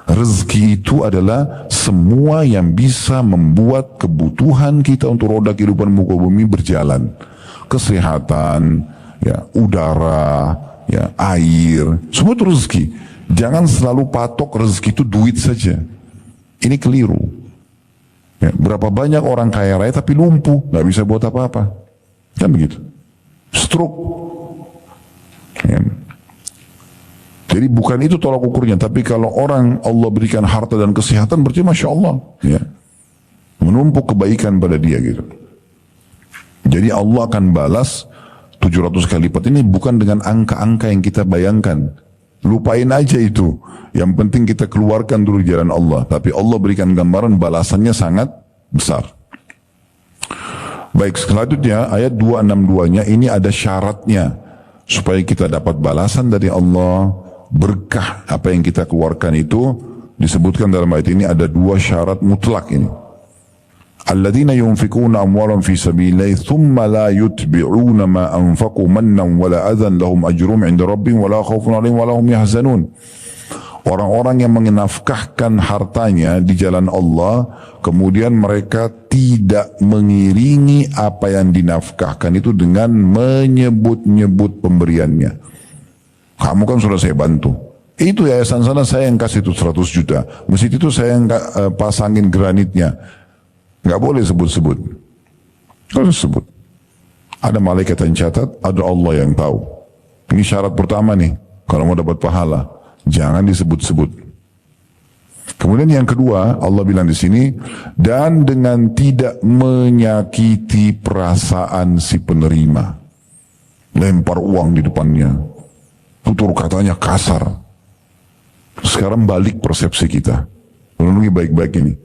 Rezeki itu adalah semua yang bisa membuat kebutuhan kita untuk roda kehidupan muka bumi berjalan. Kesehatan, ya, udara, ya, air, semua itu rezeki. Jangan selalu patok rezeki itu duit saja. Ini keliru. Ya, berapa banyak orang kaya raya tapi lumpuh, nggak bisa buat apa-apa, kan begitu? Stroke. Ya. Jadi bukan itu tolak ukurnya, tapi kalau orang Allah berikan harta dan kesehatan berarti masya Allah, ya, menumpuk kebaikan pada dia gitu. Jadi Allah akan balas 700 kali lipat. Ini bukan dengan angka-angka yang kita bayangkan. Lupain aja itu. Yang penting kita keluarkan dulu jalan Allah. Tapi Allah berikan gambaran balasannya sangat besar. Baik, selanjutnya ayat 262-nya ini ada syaratnya. Supaya kita dapat balasan dari Allah, berkah apa yang kita keluarkan itu disebutkan dalam ayat ini ada 2 syarat mutlak ini. Alladzina yunfikuna amwalan fi sabilillahi thumma la yutbi'una ma anfaqu mannan wala adhan lahum ajrum 'inda rabbihim wala khaufun 'alaihim wala hum yahzanun. Orang-orang yang menafkahkan hartanya di jalan Allah, kemudian mereka tidak mengiringi apa yang dinafkahkan itu dengan menyebut-nyebut pemberiannya. Kamu kan sudah saya bantu. Itu yayasan sana saya yang kasih itu 100 juta. Masjid itu saya yang pasangin granitnya. Nggak boleh sebut-sebut. Harus sebut. Ada malaikat yang catat, ada Allah yang tahu. Ini syarat pertama nih. Kalau mau dapat pahala, jangan disebut-sebut. Kemudian yang kedua, Allah bilang di sini, dan dengan tidak menyakiti perasaan si penerima. Lempar uang di depannya. Tutur katanya kasar. Sekarang balik persepsi kita. Renungi baik-baik ini.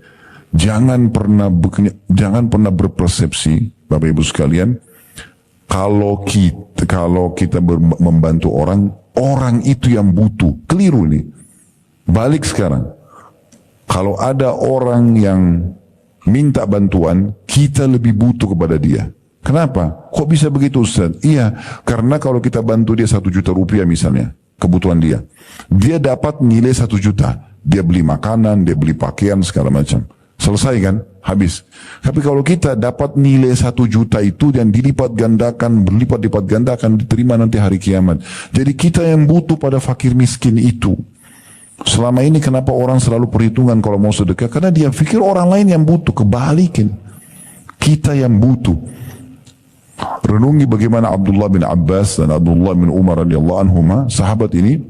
Jangan pernah berpersepsi, Bapak Ibu sekalian, kalau kita membantu orang, orang itu yang butuh. Keliru nih. Balik sekarang. Kalau ada orang yang minta bantuan, kita lebih butuh kepada dia. Kenapa? Kok bisa begitu Ustaz? Iya, karena kalau kita bantu dia 1 juta rupiah misalnya, kebutuhan dia. Dia dapat nilai 1 juta. Dia beli makanan, dia beli pakaian, segala macam. Selesai kan? Habis. Tapi kalau kita dapat nilai 1 juta itu dan dilipat gandakan, berlipat-lipat gandakan, diterima nanti hari kiamat. Jadi kita yang butuh pada fakir miskin itu. Selama ini kenapa orang selalu perhitungan kalau mau sedekah? Karena dia pikir orang lain yang butuh. Kebalikin. Kita yang butuh. Renungi bagaimana Abdullah bin Abbas dan Abdullah bin Umar radhiyallahu anhuma, sahabat ini,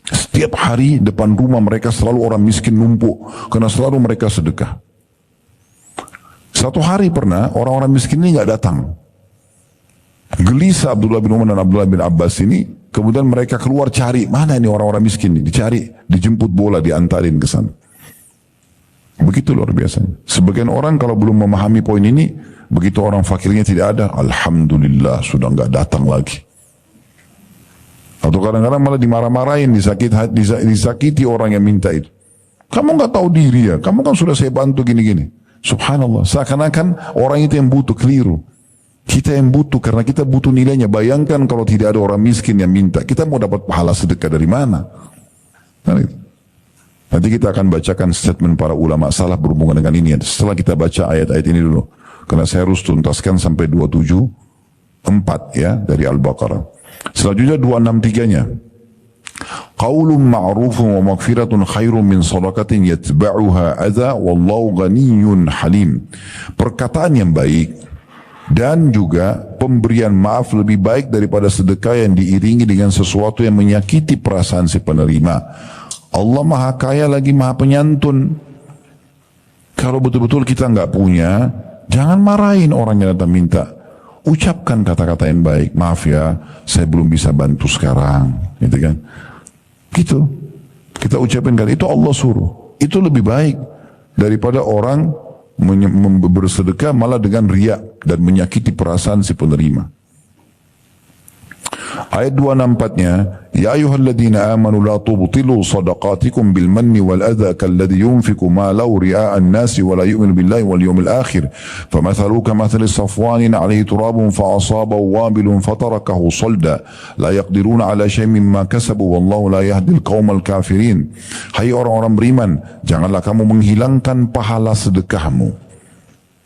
setiap hari depan rumah mereka selalu orang miskin numpuk karena selalu mereka sedekah. Satu hari pernah orang-orang miskin ini nggak datang. Gelisah Abdullah bin Umar dan Abdullah bin Abbas ini, kemudian mereka keluar cari, mana ini orang-orang miskin ini, dicari, dijemput bola, diantarin ke sana. Begitu luar biasa. Sebagian orang kalau belum memahami poin ini, begitu orang fakirnya tidak ada, alhamdulillah sudah nggak datang lagi. Atau kadang-kadang malah dimarah-marahin, disakiti orang yang minta itu. Kamu nggak tahu diri ya, kamu kan sudah saya bantu gini-gini. Subhanallah, seakan-akan orang itu yang butuh, keliru. Kita yang butuh karena kita butuh nilainya. Bayangkan kalau tidak ada orang miskin yang minta, kita mau dapat pahala sedekah dari mana? Nanti kita akan bacakan statement para ulama salaf berhubungan dengan ini. Setelah kita baca ayat-ayat ini dulu. Karena saya harus tuntaskan sampai 274 ya dari Al-Baqarah. Selanjutnya 263-nya. Qaulun ma'rufun wa maghfiratun khairun min sadaqatin yatba'uha adza wallahu ghaniyyun halim. Perkataan yang baik dan juga pemberian maaf lebih baik daripada sedekah yang diiringi dengan sesuatu yang menyakiti perasaan si penerima. Allah Maha Kaya lagi Maha Penyantun. Kalau betul-betul kita nggak punya, jangan marahin orang yang datang minta. Ucapkan kata-kata yang baik. Maaf ya, saya belum bisa bantu sekarang, gitu kan? Gitu. Kita ucapin kata itu Allah suruh. Itu lebih baik daripada orang bersedekah malah dengan riak dan menyakiti perasaan si penerima. Ayat 264-nya, Ya ayyuhalladzina amanu la tubtilu sadaqatikum bil manni wal adha kalladhi yunfiqu ma law ria'an nasi wa la yu'minu billahi wal yawmil akhir famathaluhu kamathali safwanin 'alayhi turabun fa asabahu wabilun fatarakahu salda la yaqdiruna 'ala syai'in mimma kasabu wallahu la yahdil qaumal kafirin. Hai orang-orang beriman, janganlah kamu menghilangkan pahala sedekahmu.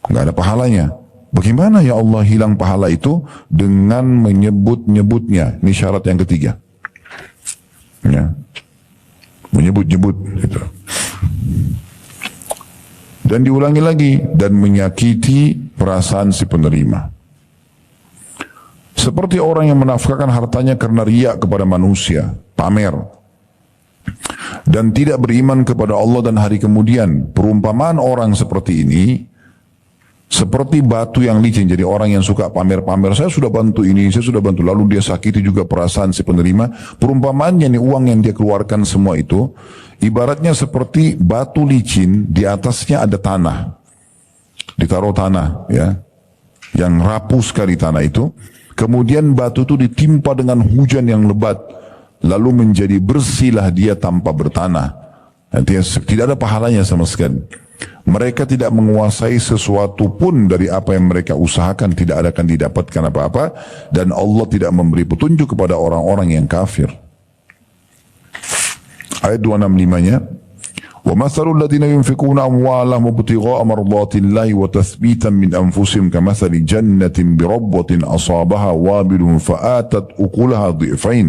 Enggak ada pahalanya. Bagaimana ya Allah hilang pahala itu? Dengan menyebut-nyebutnya. Ini syarat yang ketiga. Ya. Menyebut-nyebut. Gitu. Dan diulangi lagi. Dan menyakiti perasaan si penerima. Seperti orang yang menafkahkan hartanya karena riak kepada manusia. Pamer. Dan tidak beriman kepada Allah dan hari kemudian. Perumpamaan orang seperti ini seperti batu yang licin. Jadi orang yang suka pamer-pamer, saya sudah bantu ini, saya sudah bantu, lalu dia sakiti juga perasaan si penerima. Perumpamaannya nih, uang yang dia keluarkan semua itu ibaratnya seperti batu licin, di atasnya ada tanah, ditaruh tanah ya, yang rapuh sekali tanah itu. Kemudian batu itu ditimpa dengan hujan yang lebat, lalu menjadi bersihlah dia tanpa bertanah. Artinya tidak ada pahalanya sama sekali. Mereka tidak menguasai sesuatu pun dari apa yang mereka usahakan, tidak akan didapatkan apa-apa, dan Allah tidak memberi petunjuk kepada orang-orang yang kafir. Ayat 265-nya, وَمَثَلُ الَّذِينَ يُنْفِقُونَ أَمْوَالَهُمْ ابْتِغَاءَ مَرْضَاتِ اللَّهِ وَتَثْبِيتًا مِنْ أَنْفُسِهِمْ كَمَثَلِ جَنَّةٍ بِرَبْوَةٍ أَصَابَهَا وَابِلٌ فَآتَتْ أُكُلَهَا ضِعْفَيْنِ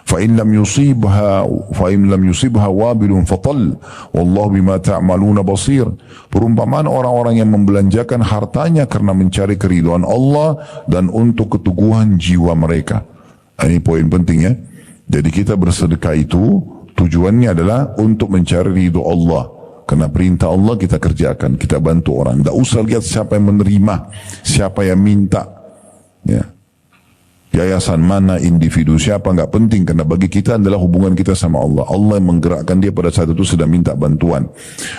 فإن لم يصبها وابل فطل والله بما تعملون بصير. Perumpamaan orang-orang yang membelanjakan hartanya karena mencari keridhaan Allah dan untuk keteguhan jiwa mereka. Ini poin penting ya. Jadi kita bersedekah itu tujuannya adalah untuk mencari ridho Allah. Karena perintah Allah kita kerjakan, kita bantu orang. Tidak usah lihat siapa yang menerima, siapa yang minta. Ya. Yayasan mana, individu siapa, nggak penting, karena bagi kita adalah hubungan kita sama Allah. Allah yang menggerakkan dia pada saat itu sedang minta bantuan.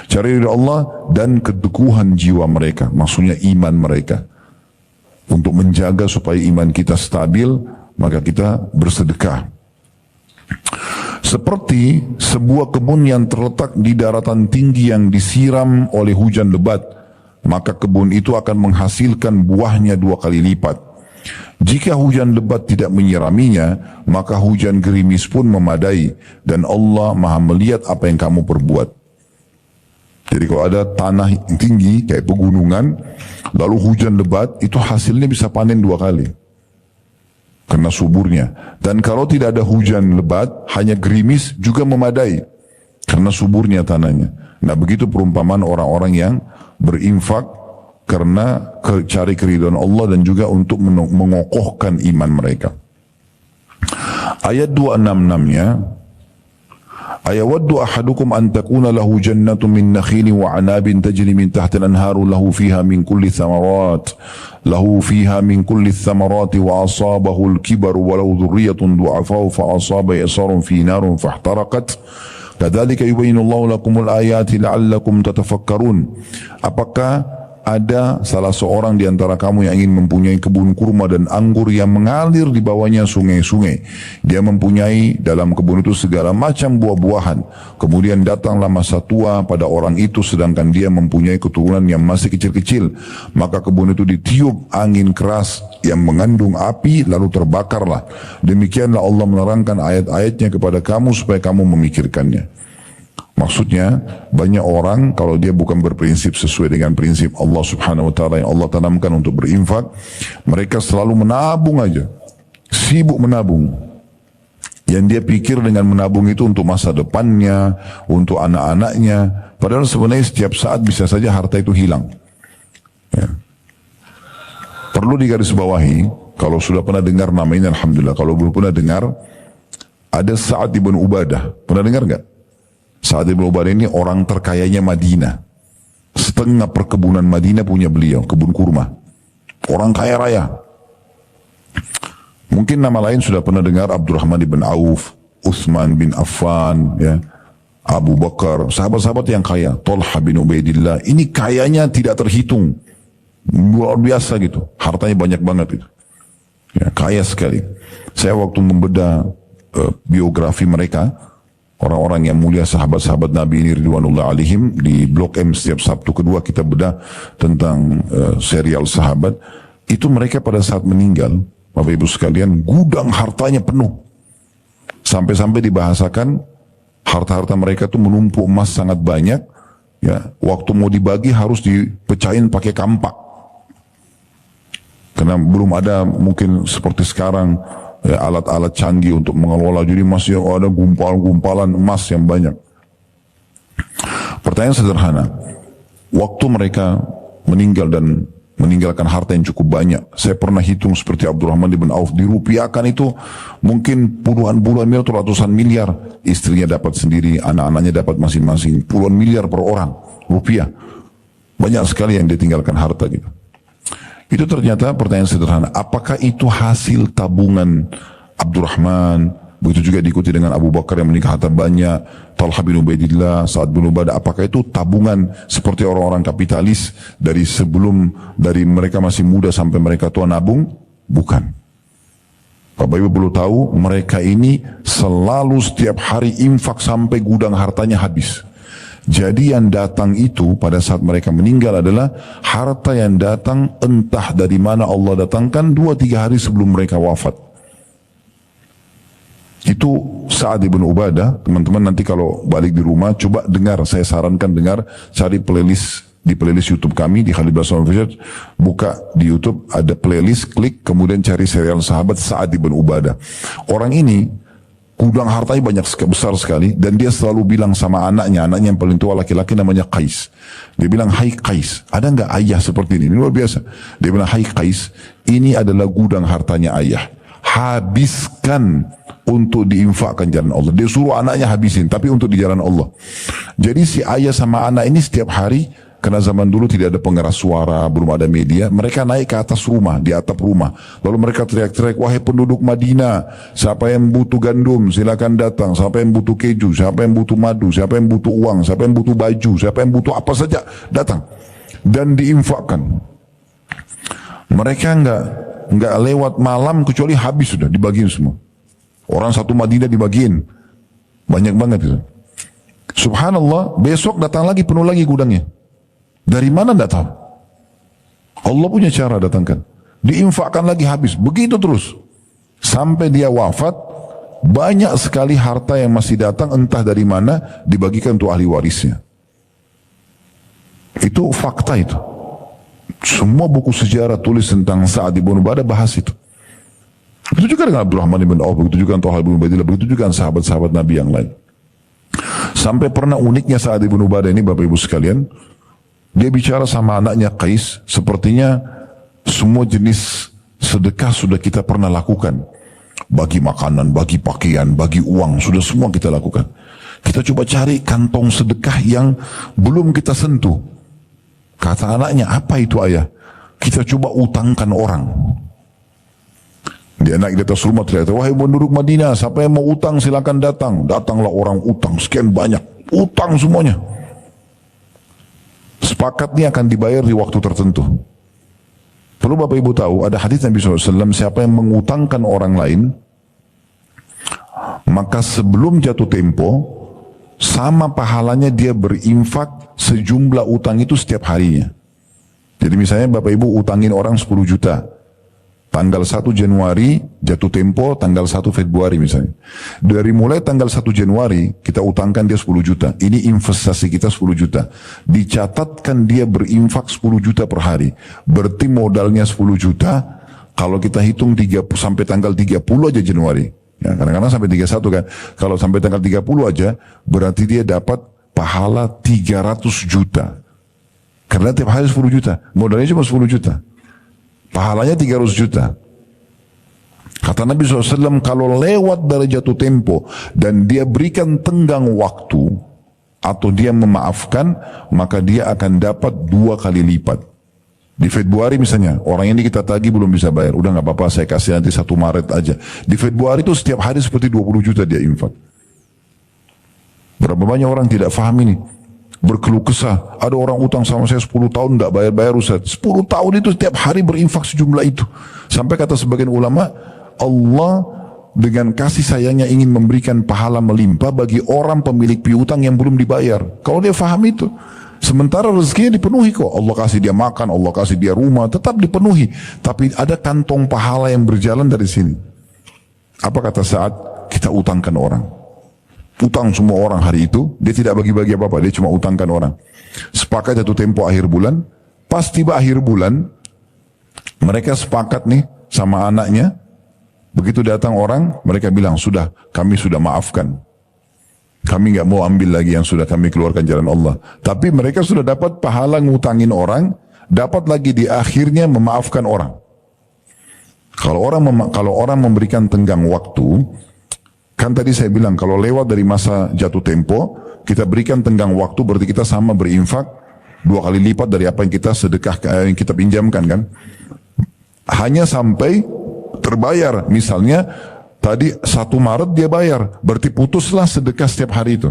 Cari ridha Allah dan keteguhan jiwa mereka, maksudnya iman mereka. Untuk menjaga supaya iman kita stabil, maka kita bersedekah. Seperti sebuah kebun yang terletak di daratan tinggi yang disiram oleh hujan lebat, maka kebun itu akan menghasilkan buahnya 2 kali lipat. Jika hujan lebat tidak menyiraminya, maka hujan gerimis pun memadai, dan Allah Maha melihat apa yang kamu perbuat. Jadi kalau ada tanah yang tinggi kayak pegunungan, lalu hujan lebat, itu hasilnya bisa panen 2 kali karena suburnya. Dan kalau tidak ada hujan lebat, hanya gerimis juga memadai karena suburnya tanahnya. Nah, begitu perumpamaan orang-orang yang berinfak karena cari keridhaan Allah dan juga untuk mengokohkan iman mereka. Ayat 266-nya, ayawaddu ahadukum an takuna lahu jannatun min nakhilin wa anabin tajri min tahtiha al-anharu lahu fiha min kulli thamarati wa asabahu al-kibaru wa lahu dhurriyyatun du'afa'u fa asaba yasarun fi narun fahtaraqat kadzalika yubayyinu Allahu lakumul ayati la'allakum tatafakkarun. Apakah ada salah seorang di antara kamu yang ingin mempunyai kebun kurma dan anggur yang mengalir di bawahnya sungai-sungai. Dia mempunyai dalam kebun itu segala macam buah-buahan. Kemudian datanglah masa tua pada orang itu sedangkan dia mempunyai keturunan yang masih kecil-kecil. Maka kebun itu ditiup angin keras yang mengandung api lalu terbakarlah. Demikianlah Allah menerangkan ayat-ayatnya kepada kamu supaya kamu memikirkannya. Maksudnya banyak orang kalau dia bukan berprinsip sesuai dengan prinsip Allah subhanahu wa ta'ala yang Allah tanamkan untuk berinfak, mereka selalu menabung aja, sibuk menabung. Yang dia pikir dengan menabung itu untuk masa depannya, untuk anak-anaknya, padahal sebenarnya setiap saat bisa saja harta itu hilang. Ya. Perlu digarisbawahi, kalau sudah pernah dengar nama ini alhamdulillah, kalau belum pernah dengar, ada Sa'ad ibn Ubadah, pernah dengar nggak? Sa'ad ibn Ubadah ini orang terkayanya Madinah. Setengah perkebunan Madinah punya beliau, kebun kurma. Orang kaya raya. Mungkin nama lain sudah pernah dengar Abdurrahman bin Auf, Utsman bin Affan, ya, Abu Bakar, sahabat-sahabat yang kaya, Talha bin Ubaidillah. Ini kayanya tidak terhitung. Luar biasa gitu. Hartanya banyak banget itu. Ya, kaya sekali. Saya waktu membedah biografi mereka, orang-orang yang mulia sahabat-sahabat Nabi ini ridwanullah alaihim, di Blok M setiap Sabtu kedua kita bedah tentang serial sahabat. Itu mereka pada saat meninggal, Bapak Ibu sekalian, gudang hartanya penuh. Sampai-sampai dibahasakan harta-harta mereka itu menumpuk emas sangat banyak. Ya, waktu mau dibagi harus dipecahin pakai kampak. Karena belum ada mungkin seperti sekarang ya, alat-alat canggih untuk mengelola, jadi masih ada gumpalan-gumpalan emas yang banyak. Pertanyaan sederhana, waktu mereka meninggal dan meninggalkan harta yang cukup banyak, saya pernah hitung seperti Abdurrahman bin Auf, dirupiahkan itu mungkin puluhan miliar atau ratusan miliar. Istrinya dapat sendiri, anak-anaknya dapat masing-masing, puluhan miliar per orang rupiah. Banyak sekali yang ditinggalkan harta gitu. Itu ternyata pertanyaan sederhana, apakah itu hasil tabungan Abdurrahman? Begitu juga diikuti dengan Abu Bakar yang menikah harta banyak, Talha bin Ubaidillah, Sa'ad bin Ubadah. Apakah itu tabungan seperti orang-orang kapitalis dari sebelum, dari mereka masih muda sampai mereka tua nabung? Bukan. Bapak Ibu perlu tahu, mereka ini selalu setiap hari infak sampai gudang hartanya habis. Jadi yang datang itu pada saat mereka meninggal adalah harta yang datang entah dari mana Allah datangkan 2-3 hari sebelum mereka wafat. Itu Sa'ad ibn Ubadah. Teman-teman nanti kalau balik di rumah coba dengar, saya sarankan dengar, cari playlist di playlist YouTube kami di Khalid Basman Official, buka di YouTube ada playlist, klik kemudian cari serial sahabat Sa'ad ibn Ubadah. Orang ini gudang hartanya banyak besar sekali dan dia selalu bilang sama anaknya yang paling tua laki-laki namanya Qais. Dia bilang, "Hai Qais, ada nggak ayah seperti ini?" Ini luar biasa. Dia bilang, "Hai Qais, ini adalah gudang hartanya ayah. Habiskan untuk diinfakkan jalan Allah." Dia suruh anaknya habisin, tapi untuk di jalan Allah. Jadi si ayah sama anak ini setiap hari, karena zaman dulu tidak ada pengeras suara, belum ada media, mereka naik ke atas rumah, di atap rumah. Lalu mereka teriak-teriak, "Wahai penduduk Madinah, siapa yang butuh gandum, silakan datang. Siapa yang butuh keju, siapa yang butuh madu, siapa yang butuh uang, siapa yang butuh baju, siapa yang butuh apa saja, datang." Dan diinfakkan. Mereka nggak lewat malam kecuali habis sudah dibagiin semua. Orang satu Madinah dibagiin. Banyak banget itu. Subhanallah, besok datang lagi penuh lagi gudangnya. Dari mana enggak tahu. Allah punya cara datangkan. Diinfakkan lagi habis. Begitu terus. Sampai dia wafat, banyak sekali harta yang masih datang entah dari mana dibagikan untuk ahli warisnya. Itu fakta itu. Semua buku sejarah tulis tentang Sa'ad ibn Ubadah bahas itu. Begitu juga dengan Abdurrahman ibn Auf, begitu juga dengan Talha ibn Ubaidillah, begitu juga dengan sahabat-sahabat Nabi yang lain. Sampai pernah uniknya Sa'ad ibn Ubadah ini Bapak Ibu sekalian, dia bicara sama anaknya Qais, sepertinya semua jenis sedekah sudah kita pernah lakukan. Bagi makanan, bagi pakaian, bagi uang, sudah semua kita lakukan. Kita coba cari kantong sedekah yang belum kita sentuh. Kata anaknya, apa itu ayah? Kita coba utangkan orang. Dia naik di atas rumah ternyata, wahai penduduk Madinah, siapa yang mau utang silakan datang. Datanglah orang utang, sekian banyak. Utang semuanya. Sepakatnya akan dibayar di waktu tertentu. Perlu Bapak Ibu tahu, ada hadis Nabi SAW, siapa yang mengutangkan orang lain, maka sebelum jatuh tempo, sama pahalanya dia berinfak sejumlah utang itu setiap harinya. Jadi misalnya Bapak Ibu utangin orang 10 juta, tanggal 1 Januari jatuh tempo, tanggal 1 Februari misalnya. Dari mulai tanggal 1 Januari kita utangkan dia 10 juta. Ini investasi kita 10 juta. Dicatatkan dia berinfak 10 juta per hari. Berarti modalnya 10 juta. Kalau kita hitung sampai tanggal 30 aja Januari. Ya, kadang-kadang sampai 31 kan. Kalau sampai tanggal 30 aja berarti dia dapat pahala 300 juta. Karena tiap hari 10 juta. Modalnya cuma 10 juta. Pahalanya 300 juta. Kata Nabi SAW, kalau lewat dari jatuh tempo dan dia berikan tenggang waktu atau dia memaafkan, maka dia akan dapat 2 kali lipat. Di Februari misalnya, orang ini kita tagih belum bisa bayar. Udah gak apa-apa, saya kasih nanti 1 Maret aja. Di Februari itu setiap hari seperti 20 juta dia infak. Berapa banyak orang tidak paham ini. Berkeluh kesah, ada orang utang sama saya 10 tahun tidak bayar-bayar Ustaz. 10 tahun itu setiap hari berinfak sejumlah itu. Sampai kata sebagian ulama, Allah dengan kasih sayangnya ingin memberikan pahala melimpah bagi orang pemilik piutang yang belum dibayar. Kalau dia faham itu, sementara rezekinya dipenuhi kok. Allah kasih dia makan, Allah kasih dia rumah, tetap dipenuhi. Tapi ada kantong pahala yang berjalan dari sini. Apa kata Sa'ad? Kita utangkan orang. Utang semua orang hari itu, dia tidak bagi-bagi apa-apa, dia cuma utangkan orang. Sepakat jatuh tempo akhir bulan, pas tiba akhir bulan, mereka sepakat nih sama anaknya, begitu datang orang, mereka bilang, sudah, kami sudah maafkan. Kami nggak mau ambil lagi yang sudah kami keluarkan jalan Allah. Tapi mereka sudah dapat pahala ngutangin orang, dapat lagi di akhirnya memaafkan orang. Kalau orang memberikan tenggang waktu, kan tadi saya bilang kalau lewat dari masa jatuh tempo, kita berikan tenggang waktu berarti kita sama berinfak 2 kali lipat dari apa yang kita sedekah, yang kita pinjamkan kan. Hanya sampai terbayar. Misalnya tadi 1 Maret dia bayar, berarti putuslah sedekah setiap hari itu.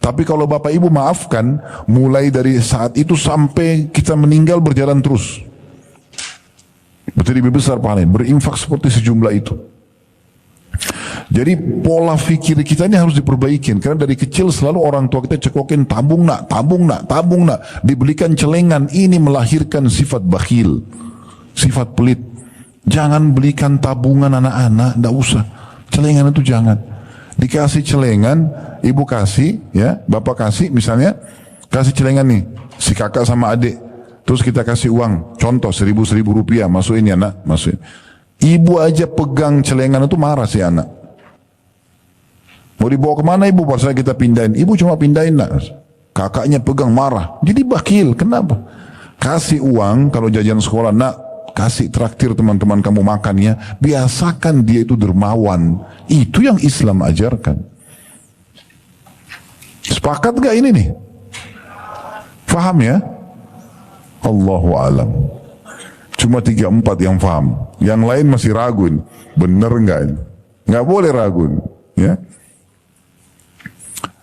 Tapi kalau Bapak Ibu maafkan, mulai dari saat itu sampai kita meninggal berjalan terus. Berarti lebih besar pahalanya, berinfak seperti sejumlah itu. Jadi pola fikir kita ini harus diperbaikin. Karena dari kecil selalu orang tua kita cekokin, tabung nak, tabung nak, tabung nak. Dibelikan celengan, ini melahirkan sifat bakhil, sifat pelit. Jangan belikan tabungan anak-anak, tidak usah. Celengan itu jangan. Dikasih celengan, ibu kasih, ya, bapak kasih, misalnya kasih celengan nih, si kakak sama adik. Terus kita kasih uang, contoh 1.000 rupiah, masukin ya nak, masukin. Ibu aja pegang celengan itu marah si anak. Mau dibawa kemana ibu? Pasal kita pindahin. Ibu cuma pindahin nak. Kakaknya pegang marah. Jadi bakhil. Kenapa? Kasih uang kalau jajan sekolah nak. Kasih traktir teman-teman kamu makan ya. Biasakan dia itu dermawan. Itu yang Islam ajarkan. Sepakat gak ini nih? Faham ya? Allahu alam. Cuma 3-4 yang faham. Yang lain masih ragu. Bener nggak ini? Nggak boleh ragu. Ya.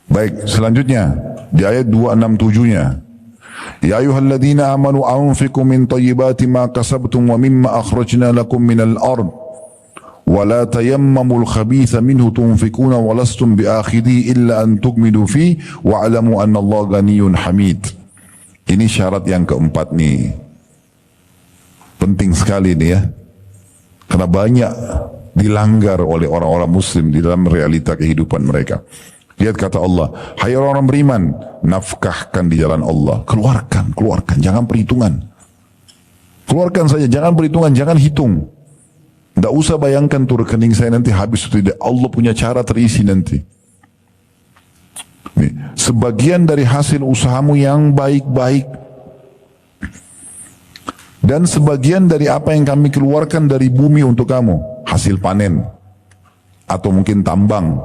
Baik, selanjutnya di ayat 267-nya. Ya ayyuhalladzina amanu anfiqu min thayyibati ma kasabtum wa mimma akhrajna lakum minal ard wa la tayammamul khabitha minhu tunfikuna wa lastum biakhidhi illa an tukmidu fi wa alamu anna Allah ghaniyyun hamid. Ini syarat yang keempat nih. Penting sekali nih ya. Karena banyak dilanggar oleh orang-orang muslim di dalam realita kehidupan mereka. Lihat kata Allah, hai orang-orang beriman, nafkahkan di jalan Allah. Keluarkan, jangan perhitungan. Keluarkan saja, jangan perhitungan, jangan hitung. Tidak usah bayangkan tuh rekening saya nanti habis atau tidak. Allah punya cara terisi nanti. Nih, sebagian dari hasil usahamu yang baik-baik dan sebagian dari apa yang kami keluarkan dari bumi untuk kamu, hasil panen atau mungkin tambang.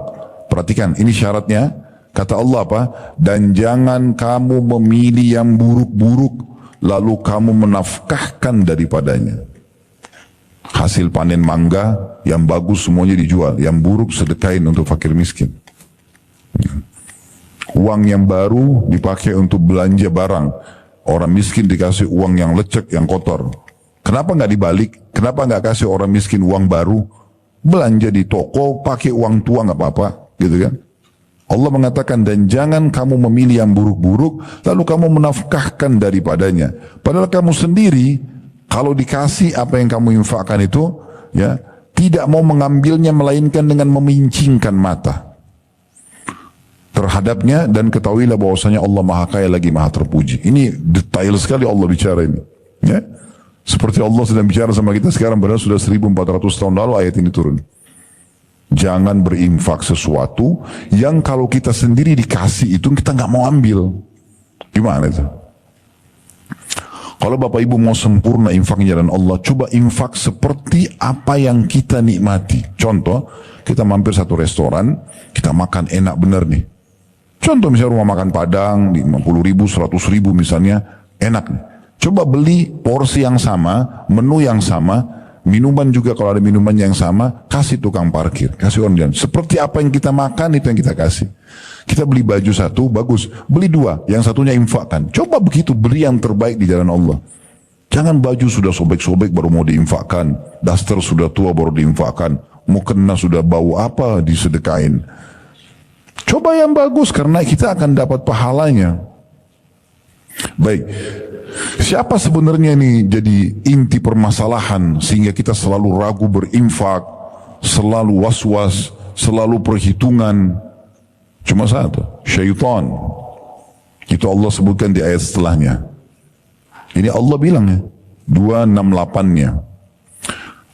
Perhatikan, ini syaratnya, kata Allah apa? Dan jangan kamu memilih yang buruk-buruk lalu kamu menafkahkan daripadanya. Hasil panen mangga yang bagus semuanya dijual, yang buruk sedekahin untuk fakir miskin. Uang yang baru dipakai untuk belanja barang, orang miskin dikasih uang yang lecek, yang kotor. Kenapa nggak dibalik? Kenapa nggak kasih orang miskin uang baru, belanja di toko pakai uang tua nggak apa-apa, gitu kan? Allah mengatakan, dan jangan kamu memilih yang buruk-buruk lalu kamu menafkahkan daripadanya. Padahal kamu sendiri kalau dikasih apa yang kamu infakkan itu, ya tidak mau mengambilnya melainkan dengan memincingkan mata terhadapnya, dan ketahuilah bahwasanya Allah Maha Kaya lagi Maha Terpuji. Ini detail sekali Allah bicara ini. Ya? Seperti Allah sedang bicara sama kita sekarang, padahal sudah 1400 tahun lalu ayat ini turun. Jangan berinfak sesuatu yang kalau kita sendiri dikasih itu kita nggak mau ambil. Gimana itu? Kalau Bapak Ibu mau sempurna infaknya dan Allah, coba infak seperti apa yang kita nikmati. Contoh, kita mampir satu restoran, kita makan enak bener nih. Contoh misalnya rumah makan Padang, 50.000, 100.000 misalnya, enak nih. Coba beli porsi yang sama, menu yang sama, minuman juga kalau ada minuman yang sama, kasih tukang parkir, kasih orang jalan. Seperti apa yang kita makan itu yang kita kasih. Kita beli baju satu, bagus. Beli dua, yang satunya infakkan. Coba begitu, beli yang terbaik di jalan Allah. Jangan baju sudah sobek-sobek baru mau diinfakkan. Daster sudah tua baru diinfakkan. Mukena sudah bau apa disedekain. Coba yang bagus karena kita akan dapat pahalanya. Baik. Siapa sebenarnya ini jadi inti permasalahan sehingga kita selalu ragu berinfak, selalu was-was, selalu perhitungan? Cuma satu, syaitan. Itu Allah sebutkan di ayat setelahnya. Ini Allah bilang ya, 268-nya.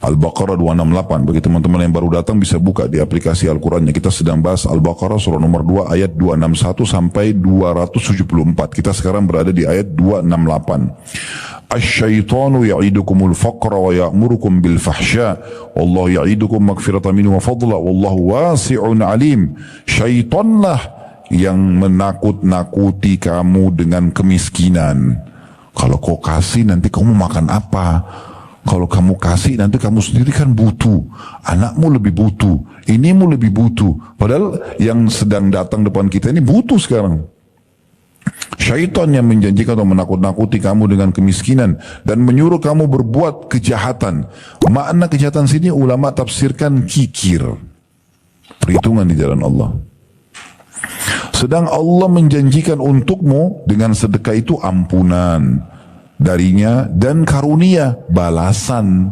Al-Baqarah 268. Bagi teman-teman yang baru datang bisa buka di aplikasi Al-Qurannya. Kita sedang bahas Al-Baqarah surah nomor 2 ayat 261 sampai 274. Kita sekarang berada di ayat 268. Asy-syaitanu ya'idukumul faqra wa ya'murukum bil fahsya wallahu ya'idukum magfiratan minhu wa fadla wallahu wasi'un alim. Syaitanlah yang menakut-nakuti kamu dengan kemiskinan. Kalau kau kasih nanti kamu makan apa? Kalau kamu kasih nanti kamu sendiri kan butuh, anakmu lebih butuh, inimu lebih butuh. Padahal yang sedang datang depan kita ini butuh sekarang. Syaitan yang menjanjikan atau menakut-nakuti kamu dengan kemiskinan dan menyuruh kamu berbuat kejahatan. Makna kejahatan sini ulama tafsirkan kikir, perhitungan di jalan Allah. Sedang Allah menjanjikan untukmu dengan sedekah itu ampunan darinya dan karunia, balasan.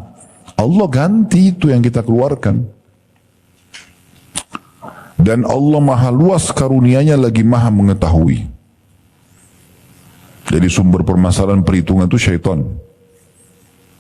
Allah ganti itu yang kita keluarkan. Dan Allah maha luas karunianya lagi maha mengetahui. Jadi sumber permasalahan perhitungan itu syaitan.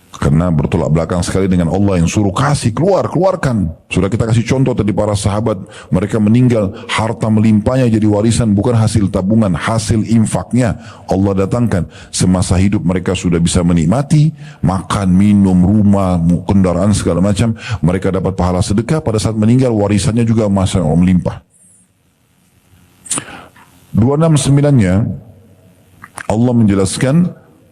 Karena bertolak belakang sekali dengan Allah yang suruh kasih, keluarkan. Sudah kita kasih contoh tadi para sahabat, mereka meninggal, harta melimpahnya jadi warisan, bukan hasil tabungan, hasil infaknya Allah datangkan. Semasa hidup mereka sudah bisa menikmati, makan, minum, rumah, kendaraan segala macam. Mereka dapat pahala sedekah, pada saat meninggal warisannya juga masa melimpah. 269-nya Allah menjelaskan,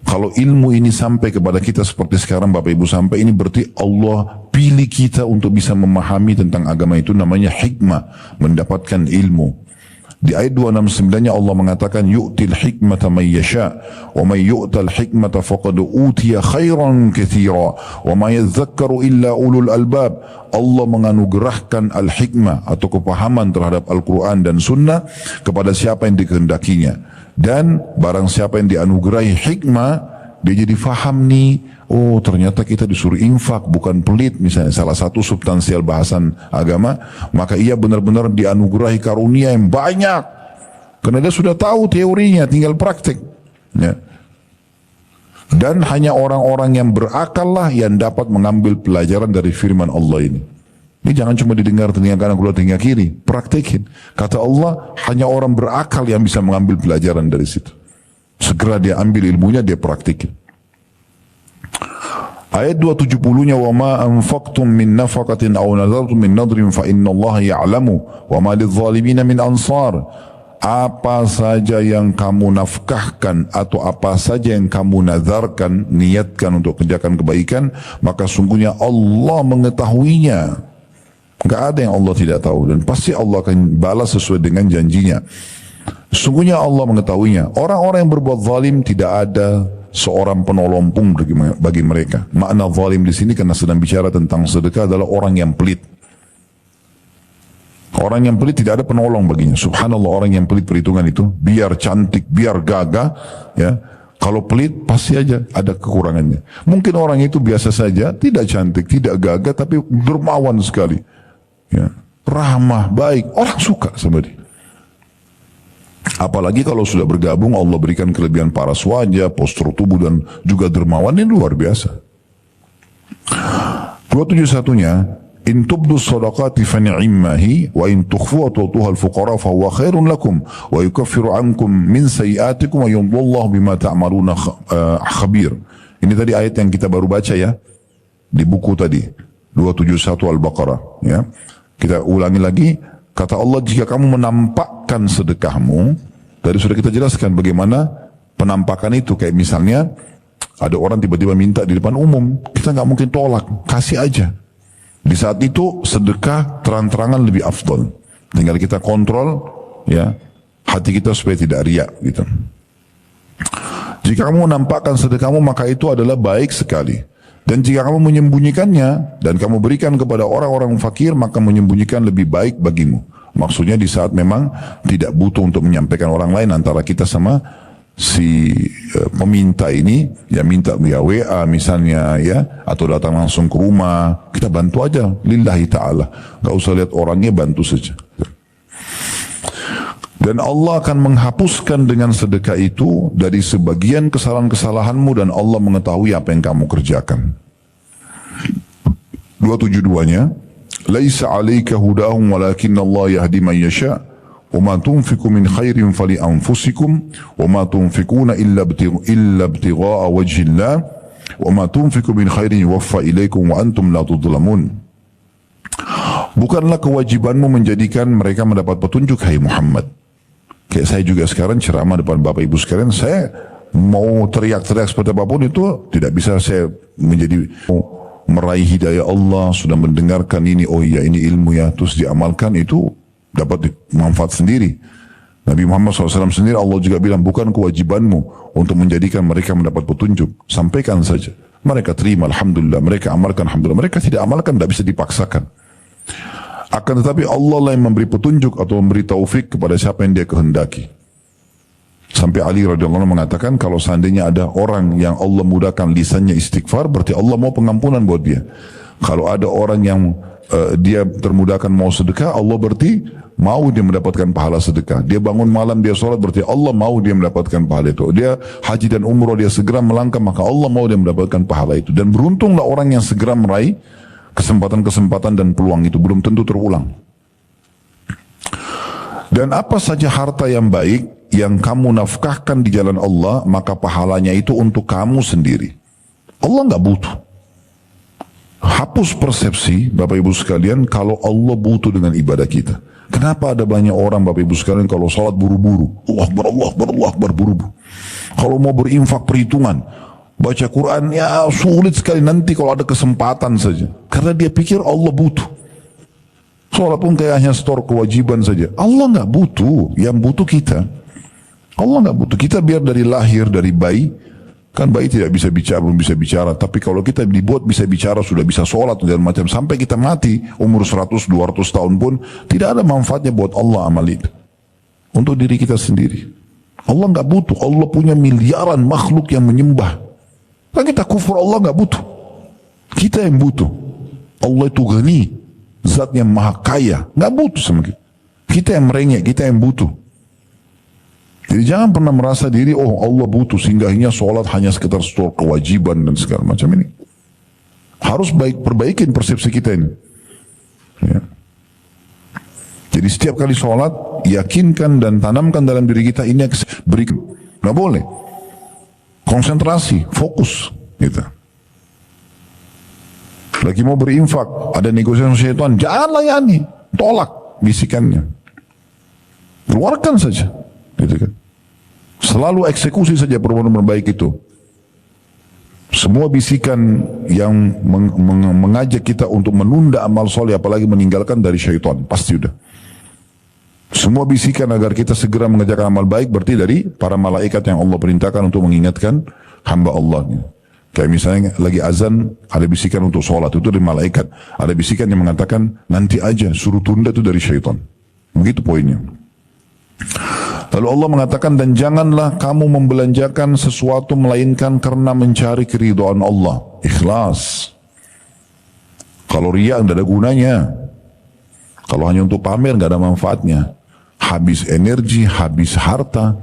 kalau ilmu ini sampai kepada kita seperti sekarang Bapak Ibu sampai, ini berarti Allah pilih kita untuk bisa memahami tentang agama itu, namanya hikmah, mendapatkan ilmu. Di ayat 269-nya Allah mengatakan yu'til hikmata may yasha wa may yu'tal hikmata faqad utiya khairan katsira wa may yadhakkaru illa ulul albab. Allah menganugerahkan al-hikmah atau kepahaman terhadap Al-Quran dan Sunnah kepada siapa yang dikehendakinya. Dan barang siapa yang dianugerahi hikmah, dia jadi faham nih, oh ternyata kita disuruh infak bukan pelit, misalnya salah satu substansial bahasan agama, maka ia benar-benar dianugerahi karunia yang banyak karena dia sudah tahu teorinya, tinggal praktek ya. Dan hanya orang-orang yang berakal lah yang dapat mengambil pelajaran dari firman Allah ini. Ini jangan cuma didengar telinga kanan keluar telinga kiri, praktekin. Kata Allah, hanya orang berakal yang bisa mengambil pelajaran dari situ. Segera dia ambil ilmunya, dia praktekin. Ayat 270-nya, wa ma anfaqtum min nafaqatin aw nadartum min nadrin fa innallaha ya'lamu wa ma lidh-dhalimin min ansar. Apa saja yang kamu nafkahkan atau apa saja yang kamu nazarkan, niatkan untuk kerjakan kebaikan, maka sungguhnya Allah mengetahuinya. Enggak ada yang Allah tidak tahu, dan pasti Allah akan balas sesuai dengan janjinya. Sungguhnya Allah mengetahuinya. Orang-orang yang berbuat zalim tidak ada seorang penolong pun bagi mereka. Makna zalim di sini karena sedang bicara tentang sedekah adalah orang yang pelit. Orang yang pelit tidak ada penolong baginya. Subhanallah, orang yang pelit perhitungan itu, biar cantik, biar gagah, ya. Kalau pelit pasti aja ada kekurangannya. Mungkin orang itu biasa saja, tidak cantik, tidak gagah, tapi dermawan sekali, ya. Ramah, baik, orang suka sama dia. Apalagi kalau sudah bergabung, Allah berikan kelebihan paras wajah, postur tubuh, dan juga dermawan yang luar biasa. 271-nya, in tubdu sadaqati fa ni'mahi wa in tukhfuha tu'tuha al-fuqara fa huwa khairun lakum wa yukaffiru ankum min sayyi'atikum wa yudhillahu bima ta'maluna khabir. Ini tadi ayat yang kita baru baca ya di buku tadi 271 Al-Baqarah ya. Kita ulangi lagi, kata Allah, jika kamu menampakkan sedekahmu, tadi sudah kita jelaskan bagaimana penampakan itu, kayak misalnya ada orang tiba-tiba minta di depan umum, kita nggak mungkin tolak, kasih aja. Di saat itu sedekah terang-terangan lebih afdol. Tinggal kita kontrol ya hati kita supaya tidak riak gitu. Jika kamu menampakkan sedekahmu maka itu adalah baik sekali. Dan jika kamu menyembunyikannya dan kamu berikan kepada orang-orang fakir maka menyembunyikan lebih baik bagimu. Maksudnya di saat memang tidak butuh untuk menyampaikan orang lain antara kita sama si peminta ini, ya minta via WA misalnya ya, atau datang langsung ke rumah, kita bantu aja lillahi ta'ala, gak usah lihat orangnya, bantu saja. Dan Allah akan menghapuskan dengan sedekah itu dari sebagian kesalahan-kesalahanmu dan Allah mengetahui apa yang kamu kerjakan. 272-nya, laisa 'alaika hudahum walakinna Allah yahdi man yasha. وَمَا تُنْفِقُ مِنْ خَيْرٍ فَلِأَنْفُسِكُمْ وَمَا تُنْفِقُونَ إِلَّا ابْتِغَاءَ وَجْهِ اللَّهِ وَمَا تُنْفِقُ مِنْ خَيْرٍ يُوَفَّى إِلَيْكُمْ وَأَنْتُمْ لَا تُظْلَمُونَ. Bukanlah kewajibanmu menjadikan mereka mendapat petunjuk, hai Muhammad. Kayak saya juga sekarang ceramah depan Bapak Ibu sekalian, saya mau teriak-teriak seperti apapun itu tidak bisa saya menjadi meraih hidayah Allah, sudah mendengarkan ini, oh iya ini ilmu ya, terus diamalkan, itu dapat manfaat sendiri. Nabi Muhammad SAW sendiri Allah juga bilang, bukan kewajibanmu untuk menjadikan mereka mendapat petunjuk, sampaikan saja. Mereka terima, alhamdulillah. Mereka amalkan, alhamdulillah. Mereka tidak amalkan, tidak bisa dipaksakan. Akan tetapi Allah lah yang memberi petunjuk atau memberi taufik kepada siapa yang dia kehendaki. Sampai Ali radhiyallahu anhu mengatakan, kalau seandainya ada orang yang Allah mudahkan lisannya istighfar, berarti Allah mau pengampunan buat dia. Kalau ada orang yang dia termudahkan mau sedekah, Allah berarti mau dia mendapatkan pahala sedekah. Dia bangun malam, dia sholat, berarti Allah mau dia mendapatkan pahala itu. Dia haji dan umrah, dia segera melangkah, maka Allah mau dia mendapatkan pahala itu. Dan beruntunglah orang yang segera meraih kesempatan-kesempatan dan peluang itu, belum tentu terulang. Dan apa saja harta yang baik yang kamu nafkahkan di jalan Allah, maka pahalanya itu untuk kamu sendiri. Allah nggak butuh. Hapus persepsi Bapak Ibu sekalian kalau Allah butuh dengan ibadah kita. Kenapa ada banyak orang Bapak Ibu sekalian kalau sholat buru-buru, Allah Akbar buru-buru. Kalau mau berinfak perhitungan, baca Quran ya sulit sekali, nanti kalau ada kesempatan saja. Karena dia pikir Allah butuh. Sholat pun kayak hanya setor kewajiban saja. Allah nggak butuh, yang butuh kita. Allah nggak butuh kita biar dari lahir, dari bayi. Kan bayi tidak bisa bicara, belum bisa bicara. Tapi kalau kita dibuat bisa bicara, sudah bisa sholat dan macam. Sampai kita mati, umur 100, 200 tahun pun, tidak ada manfaatnya buat Allah amal itu. Untuk diri kita sendiri. Allah nggak butuh. Allah punya miliaran makhluk yang menyembah. Kan kita kufur, Allah nggak butuh. Kita yang butuh. Allah itu ghani. Zat yang maha kaya. Nggak butuh sama kita. Kita yang merengek, kita yang butuh. Jadi jangan pernah merasa diri, oh Allah butuh sehingga hanya sholat hanya sekedar setor kewajiban dan segala macam ini. Harus perbaikin persepsi kita ini. Ya. Jadi setiap kali sholat, yakinkan dan tanamkan dalam diri kita ini berikan. Nggak boleh. Konsentrasi, fokus. Gitu. Lagi mau berinfak, ada negosiasi sama syaitan, jangan layani, tolak bisikannya. Keluarkan saja. Gitu kan. Selalu eksekusi saja perbuatan baik itu. Semua bisikan yang mengajak kita untuk menunda amal soleh, apalagi meninggalkan dari syaitan, pasti udah. Semua bisikan agar kita segera mengerjakan amal baik berarti dari para malaikat yang Allah perintahkan untuk mengingatkan hamba Allah. Kayak misalnya lagi azan, ada bisikan untuk sholat, itu dari malaikat. Ada bisikan yang mengatakan nanti aja, suruh tunda, itu dari syaitan. Begitu poinnya. Lalu Allah mengatakan, dan janganlah kamu membelanjakan sesuatu melainkan karena mencari keridhaan Allah. Ikhlas. Kalau riya tidak ada gunanya. Kalau hanya untuk pamer tidak ada manfaatnya. Habis energi, habis harta.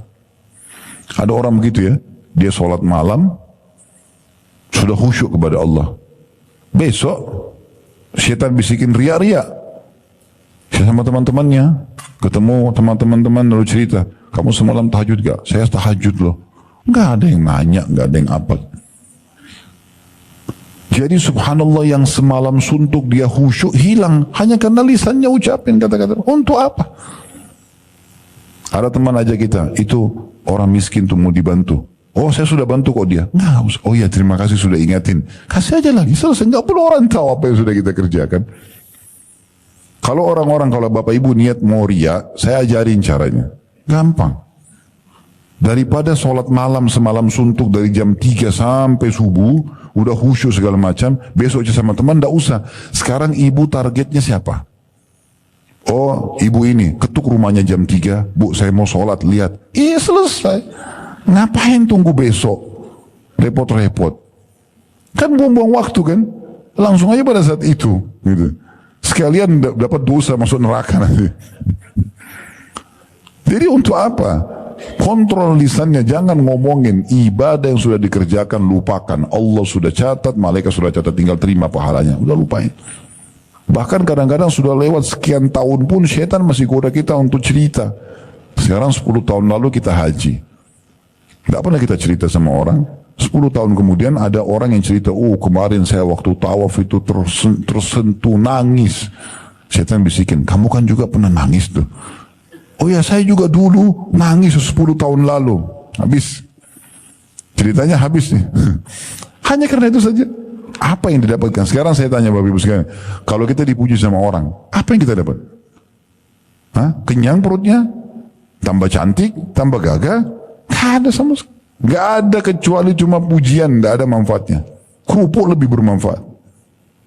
Ada orang begitu ya, dia sholat malam, sudah khusyuk kepada Allah. Besok, syaitan bisikin riya-riya. Sama teman-temannya, ketemu teman-teman lalu cerita, kamu semalam tahajud gak? Saya tahajud loh. Gak ada yang nanya, gak ada yang apa. Jadi subhanallah, yang semalam suntuk dia khusyuk hilang hanya karena lisannya ucapin kata-kata. Untuk apa? Ada teman aja kita, itu orang miskin tuh mau dibantu. Oh saya sudah bantu kok dia. Nggak, oh ya terima kasih sudah ingatin. Kasih aja lagi, selesai. Nggak perlu orang tahu apa yang sudah kita kerjakan. Kalau orang-orang, kalau bapak ibu niat mau ria, saya ajarin caranya. Gampang. Daripada sholat malam semalam suntuk dari jam 3 sampai subuh, udah khusyuk segala macam, besok aja sama teman, nggak usah. Sekarang ibu targetnya siapa? Oh ibu ini, ketuk rumahnya jam 3, bu saya mau sholat, lihat. Iya selesai. Ngapain tunggu besok? Repot-repot. Kan buang-buang waktu kan? Langsung aja pada saat itu. Gitu. Sekalian dapat dosa masuk neraka nanti. Jadi untuk apa? Kontrol lisannya, jangan ngomongin. Ibadah yang sudah dikerjakan lupakan. Allah sudah catat, malaikat sudah catat, tinggal terima pahalanya. Udah lupain. Bahkan kadang-kadang sudah lewat sekian tahun pun syaitan masih goda kita untuk cerita. Sekarang 10 tahun lalu kita haji. Tidak pernah kita cerita sama orang. 10 tahun kemudian ada orang yang cerita, oh kemarin saya waktu tawaf itu tersentuh nangis. Syaitan bisikin, kamu kan juga pernah nangis tuh. Oh ya saya juga dulu nangis 10 tahun lalu. Habis. Ceritanya habis nih. Hanya karena itu saja. Apa yang didapatkan? Sekarang saya tanya Bapak Ibu sekalian, kalau kita dipuji sama orang, apa yang kita dapat? Hah? Kenyang perutnya? Tambah cantik? Tambah gagah? Gak ada sama sekali. Gak ada kecuali cuma pujian, gak ada manfaatnya. Kerupuk lebih bermanfaat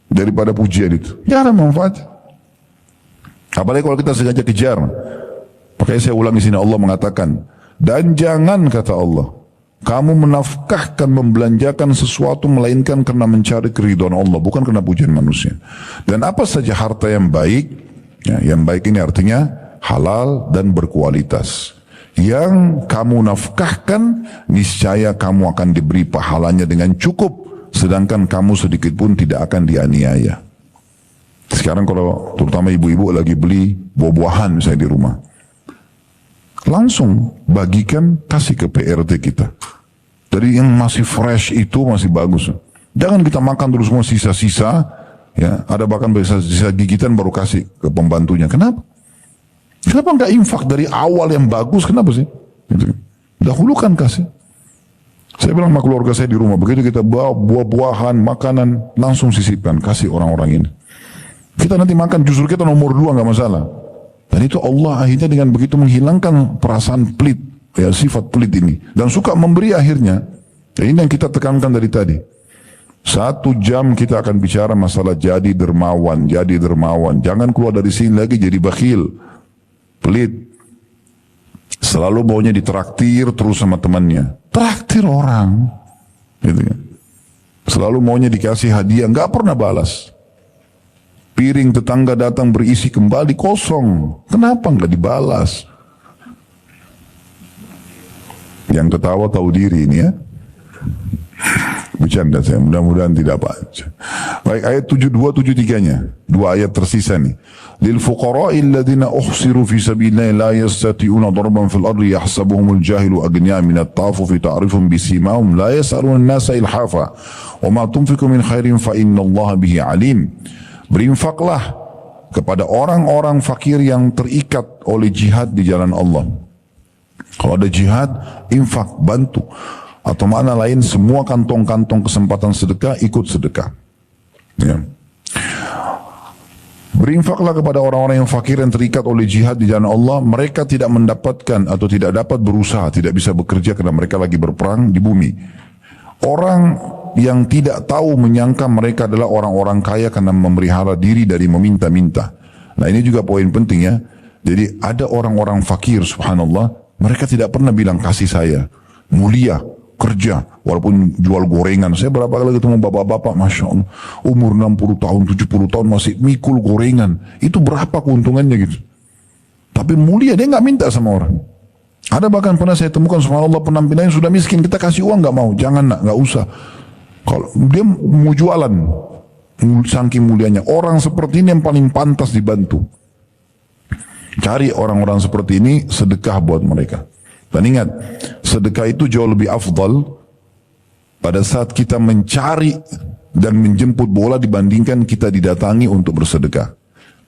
daripada pujian itu. Gak ada manfaat. Apalagi kalau kita sengaja kejar. Makanya saya ulang di sini, Allah mengatakan, dan jangan, kata Allah, kamu menafkahkan, membelanjakan sesuatu melainkan karena mencari keridhaan Allah, bukan karena pujian manusia. Dan apa saja harta yang baik, ya, yang baik ini artinya halal dan berkualitas. Yang kamu nafkahkan, niscaya kamu akan diberi pahalanya dengan cukup, sedangkan kamu sedikit pun tidak akan dianiaya. Sekarang kalau terutama ibu-ibu lagi beli buah-buahan misalnya di rumah, langsung bagikan, kasih ke PRT kita. Dari yang masih fresh itu masih bagus. Jangan kita makan terus semua sisa-sisa, ya, ada bahkan sisa gigitan baru kasih ke pembantunya. Kenapa? Kenapa nggak infak dari awal yang bagus? Kenapa sih? Gitu. Dahulukan kasih. Saya bilang sama keluarga saya di rumah, begitu kita bawa buah-buahan, makanan, langsung sisipkan, kasih orang-orang ini. Kita nanti makan, justru kita nomor 2 nggak masalah. Dan itu Allah akhirnya dengan begitu menghilangkan perasaan pelit, ya sifat pelit ini. Dan suka memberi akhirnya. Dan ini yang kita tekankan dari tadi. 1 jam kita akan bicara masalah jadi dermawan, jadi dermawan. Jangan keluar dari sini lagi jadi bakhil, pelit. Selalu maunya ditraktir terus sama temannya. Traktir orang. Gitu kan. Selalu maunya dikasih hadiah, nggak pernah balas. Piring tetangga datang berisi kembali kosong. Kenapa nggak dibalas? Yang ketawa tahu diri ini ya. Bercanda saya, mudah-mudahan tidak apa. Baik, ayat 72-73-nya. 2 ayat tersisa nih. Lil fuqara'i alladhina uhsiru fi sabilillahi la yastati'una darban fil ardi yahsabuhumul jahilu aghniya min at-ta'affufi ta'rifum bisimahum la yas'aluna an-nasa ilhafa wa ma tunfiqu min khairin fa innallaha bihi alim. Berinfaklah kepada orang-orang fakir yang terikat oleh jihad di jalan Allah. Kalau ada jihad, infak, bantu. Atau makna lain, semua kantong-kantong kesempatan sedekah, ikut sedekah. Ya. Berinfaklah kepada orang-orang yang fakir yang terikat oleh jihad di jalan Allah. Mereka tidak mendapatkan atau tidak dapat berusaha, tidak bisa bekerja karena mereka lagi berperang di bumi. Orang yang tidak tahu menyangka mereka adalah orang-orang kaya karena memelihara diri dari meminta-minta. Nah ini juga poin penting ya. Jadi ada orang-orang fakir, subhanallah, mereka tidak pernah bilang kasih saya, mulia, kerja, walaupun jual gorengan. Saya berapa kali ketemu bapak-bapak, Masya Allah, umur 60 tahun, 70 tahun masih mikul gorengan. Itu berapa keuntungannya gitu. Tapi mulia, dia nggak minta sama orang. Ada bahkan pernah saya temukan, subhanallah, penampilannya sudah miskin, kita kasih uang nggak mau, jangan nak, nggak usah. Kalau dia mau jualan, saking mulianya. Orang seperti ini yang paling pantas dibantu. Cari orang-orang seperti ini, sedekah buat mereka. Dan ingat, sedekah itu jauh lebih afdal pada saat kita mencari dan menjemput bola dibandingkan kita didatangi untuk bersedekah.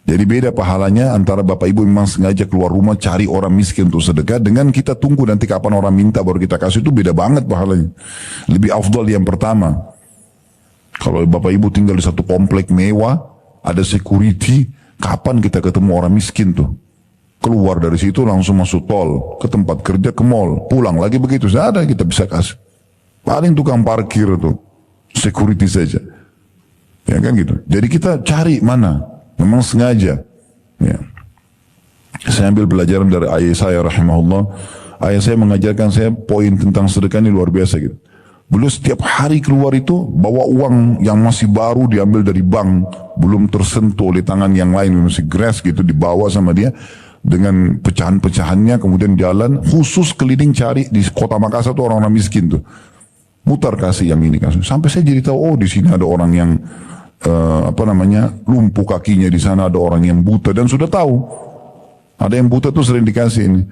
Jadi beda pahalanya antara bapak ibu memang sengaja keluar rumah cari orang miskin untuk sedekah dengan kita tunggu nanti kapan orang minta baru kita kasih, itu beda banget pahalanya. Lebih afdal yang pertama. Kalau bapak ibu tinggal di satu komplek mewah, ada security, kapan kita ketemu orang miskin tuh? Keluar dari situ langsung masuk tol, ke tempat kerja, ke mall, pulang lagi begitu, ada kita bisa kasih. Paling tukang parkir tuh, security saja. Ya kan gitu. Jadi kita cari mana, memang sengaja. Ya. Saya ambil pelajaran dari ayah saya rahimahullah. Ayah saya mengajarkan saya poin tentang sedekah ini luar biasa gitu. Beliau setiap hari keluar itu bawa uang yang masih baru diambil dari bank, belum tersentuh oleh tangan yang lain, masih grass gitu, dibawa sama dia dengan pecahan-pecahannya, kemudian jalan khusus keliling cari di kota Makassar tuh orang-orang miskin tuh, mutar kasih yang ini kasih. Sampai saya jadi tahu, oh di sini ada orang yang lumpuh kakinya, di sana ada orang yang buta, dan sudah tahu ada yang buta tuh sering dikasih ini.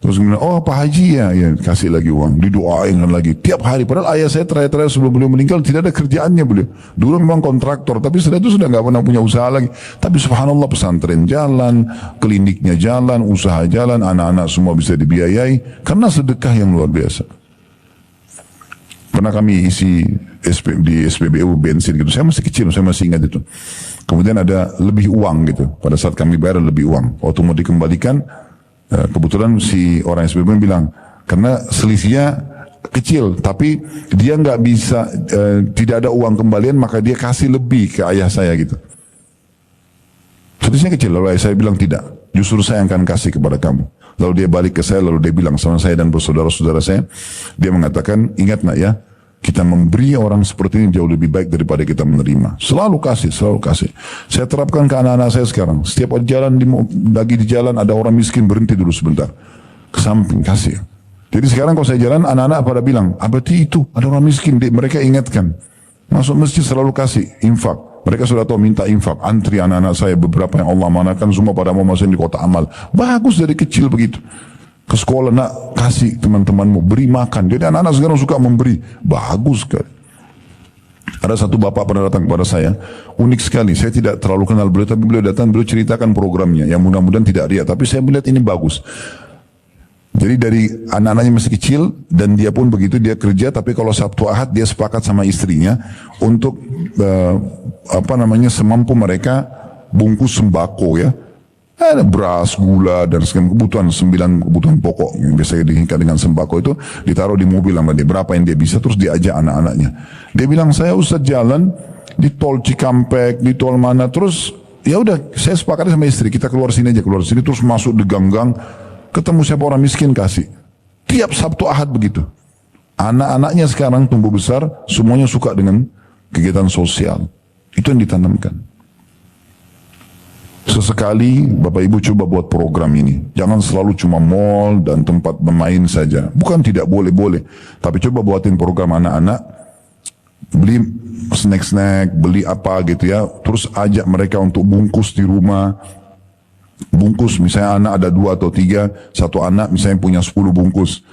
Terus kemudian, oh Pak Haji ya, kasih lagi uang, didoain lagi tiap hari. Padahal ayah saya terakhir sebelum beliau meninggal tidak ada kerjaannya beliau. Dulu memang kontraktor, tapi setelah itu sudah nggak pernah punya usaha lagi. Tapi subhanallah, pesantren jalan, kliniknya jalan, usaha jalan, anak-anak semua bisa dibiayai karena sedekah yang luar biasa. Pernah kami isi di SPBU bensin gitu, saya masih kecil, saya masih ingat itu. Kemudian ada lebih uang gitu, pada saat kami bayar lebih uang. Waktu mau dikembalikan, kebetulan si orang SPBU bilang, karena selisihnya kecil, tapi dia nggak bisa, tidak ada uang kembalian, maka dia kasih lebih ke ayah saya gitu. Selisihnya kecil, lalu ayah saya bilang tidak, justru saya akan kasih kepada kamu. Lalu dia balik ke saya, lalu dia bilang sama saya dan bersaudara-saudara saya, dia mengatakan, ingat nak ya, kita memberi orang seperti ini jauh lebih baik daripada kita menerima. Selalu kasih, selalu kasih. Saya terapkan ke anak-anak saya sekarang. Setiap jalan, lagi di jalan ada orang miskin, berhenti dulu sebentar. Ke samping, kasih. Jadi sekarang kalau saya jalan, anak-anak pada bilang, abadi itu, ada orang miskin. Mereka ingatkan. Masuk masjid selalu kasih, infak. Mereka sudah tahu minta infak. Antri anak-anak saya, beberapa yang Allah manakan, semua pada mau masuk di kota amal. Bagus dari kecil begitu. Ke sekolah nak, kasih teman-temanmu, beri makan. Jadi anak-anak sekarang suka memberi. Bagus sekali. Ada satu bapak pernah datang kepada saya, unik sekali. Saya tidak terlalu kenal beliau, tapi beliau datang, beliau ceritakan programnya, yang mudah-mudahan tidak riak, tapi saya melihat ini bagus. Jadi dari anak-anaknya masih kecil, dan dia pun begitu, dia kerja, tapi kalau Sabtu Ahad dia sepakat sama istrinya untuk semampu mereka bungkus sembako ya. Ada beras, gula, dan segala kebutuhan, 9 kebutuhan pokok yang biasanya diingkat dengan sembako itu ditaruh di mobil sama dia. Berapa yang dia bisa, terus diajak anak-anaknya. Dia bilang, saya Ustaz jalan di tol Cikampek, di tol mana, terus ya udah saya sepakat sama istri, kita keluar sini aja, keluar sini, terus masuk di gang-gang, ketemu siapa orang miskin kasih. Tiap Sabtu Ahad begitu. Anak-anaknya sekarang tumbuh besar, semuanya suka dengan kegiatan sosial. Itu yang ditanamkan. Sesekali Bapak Ibu coba buat program ini. Jangan selalu cuma mall dan tempat bermain saja. Bukan tidak boleh-boleh. Tapi coba buatin program anak-anak. Beli snack-snack, beli apa gitu ya. Terus ajak mereka untuk bungkus di rumah. Bungkus misalnya anak ada 2 atau 3. Satu anak misalnya punya 10 bungkus.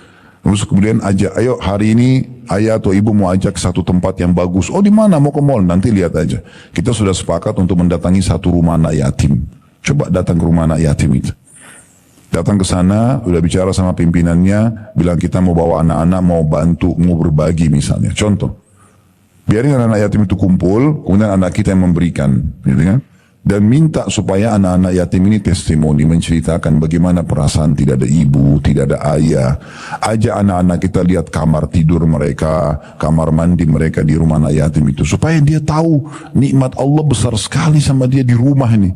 Terus kemudian ajak, ayo hari ini ayah atau ibu mau ajak satu tempat yang bagus. Oh di mana? Mau ke mall? Nanti lihat aja. Kita sudah sepakat untuk mendatangi satu rumah anak yatim. Coba datang ke rumah anak yatim itu. Datang ke sana, udah bicara sama pimpinannya, bilang kita mau bawa anak-anak, mau bantu, mau berbagi misalnya. Contoh, biarin anak yatim itu kumpul, kemudian anak kita yang memberikan, gitu kan? Dan minta supaya anak-anak yatim ini testimoni, menceritakan bagaimana perasaan tidak ada ibu, tidak ada ayah. Ajak anak-anak kita lihat kamar tidur mereka, kamar mandi mereka di rumah anak yatim itu. Supaya dia tahu nikmat Allah besar sekali sama dia di rumah ini.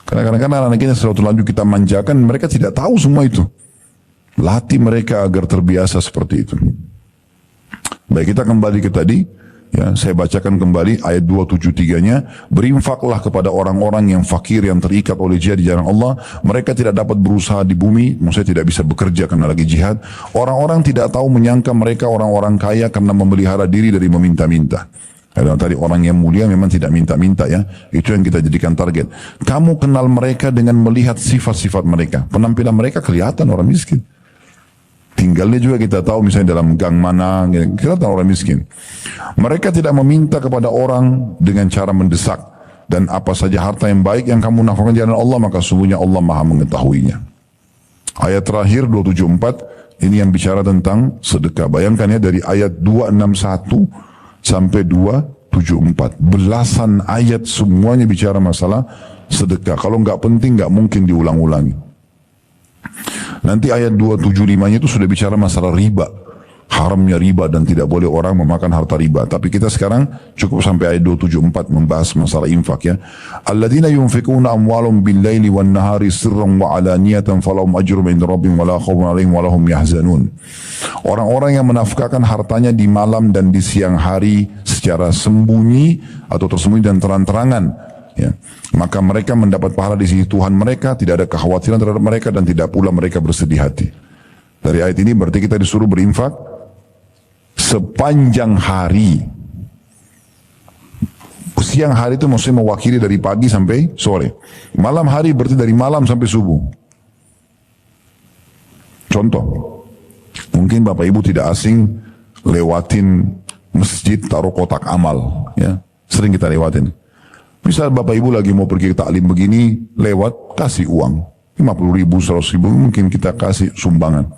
Karena kadang-kadang anak-anak kita setelah terlanjur kita manjakan, mereka tidak tahu semua itu. Latih mereka agar terbiasa seperti itu. Baik, kita kembali ke tadi. Ya, saya bacakan kembali ayat 273-nya. Berinfaklah kepada orang-orang yang fakir, yang terikat oleh jihad di jalan Allah. Mereka tidak dapat berusaha di bumi, maksudnya tidak bisa bekerja karena lagi jihad. Orang-orang tidak tahu menyangka mereka orang-orang kaya karena memelihara diri dari meminta-minta. Karena tadi orang yang mulia memang tidak minta-minta ya. Itu yang kita jadikan target. Kamu kenal mereka dengan melihat sifat-sifat mereka. Penampilan mereka kelihatan orang miskin. Tinggalnya juga kita tahu misalnya dalam gang mana, kita tahu orang miskin. Mereka tidak meminta kepada orang dengan cara mendesak. Dan apa saja harta yang baik yang kamu nafkahkan di jalan Allah, maka sungguhnya Allah maha mengetahuinya. Ayat terakhir 274, ini yang bicara tentang sedekah. Bayangkan ya dari ayat 261 sampai 274. Belasan ayat semuanya bicara masalah sedekah. Kalau nggak penting nggak mungkin diulang-ulangi. Nanti ayat 275-nya itu sudah bicara masalah riba. Haramnya riba dan tidak boleh orang memakan harta riba. Tapi kita sekarang cukup sampai ayat 274 membahas masalah infak ya. Alladzina yunfikuna amwalahum bil-laili wan-nahari sirran wa alaniyatan falahum ajrum 'inda rabbihim wa la khaufun 'alaihim wa lahum yahzanun. Orang-orang yang menafkahkan hartanya di malam dan di siang hari secara sembunyi atau tersembunyi dan terang-terangan. Ya. Maka mereka mendapat pahala di sisi Tuhan mereka, tidak ada kekhawatiran terhadap mereka dan tidak pula mereka bersedih hati. Dari ayat ini berarti kita disuruh berinfak sepanjang hari. Siang hari itu maksudnya mewakili dari pagi sampai sore. Malam hari berarti dari malam sampai subuh. Contoh, mungkin Bapak Ibu tidak asing lewatin masjid taruh kotak amal. Ya. Sering kita lewatin. Misal Bapak Ibu lagi mau pergi ke taklim begini, lewat, kasih uang. 50.000, 100.000, mungkin kita kasih sumbangan.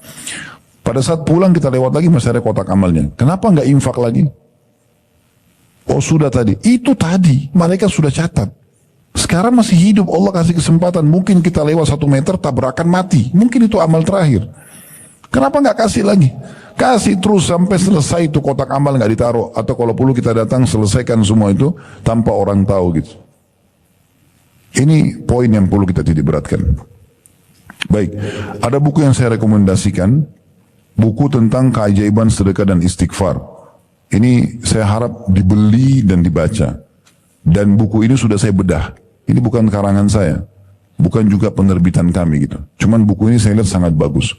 Pada saat pulang kita lewat lagi masih ada kotak amalnya. Kenapa nggak infak lagi? Oh sudah tadi. Itu tadi, mereka sudah catat. Sekarang masih hidup, Allah kasih kesempatan. Mungkin kita lewat 1 meter, tabrakan mati. Mungkin itu amal terakhir. Kenapa nggak kasih lagi? Kasih terus sampai selesai itu kotak amal nggak ditaruh. Atau kalau perlu kita datang selesaikan semua itu tanpa orang tahu gitu. Ini poin yang perlu kita titik beratkan. Baik, ada buku yang saya rekomendasikan. Buku tentang keajaiban sedekah dan istighfar. Ini saya harap dibeli dan dibaca. Dan buku ini sudah saya bedah. Ini bukan karangan saya. Bukan juga penerbitan kami gitu. Cuman buku ini saya lihat sangat bagus.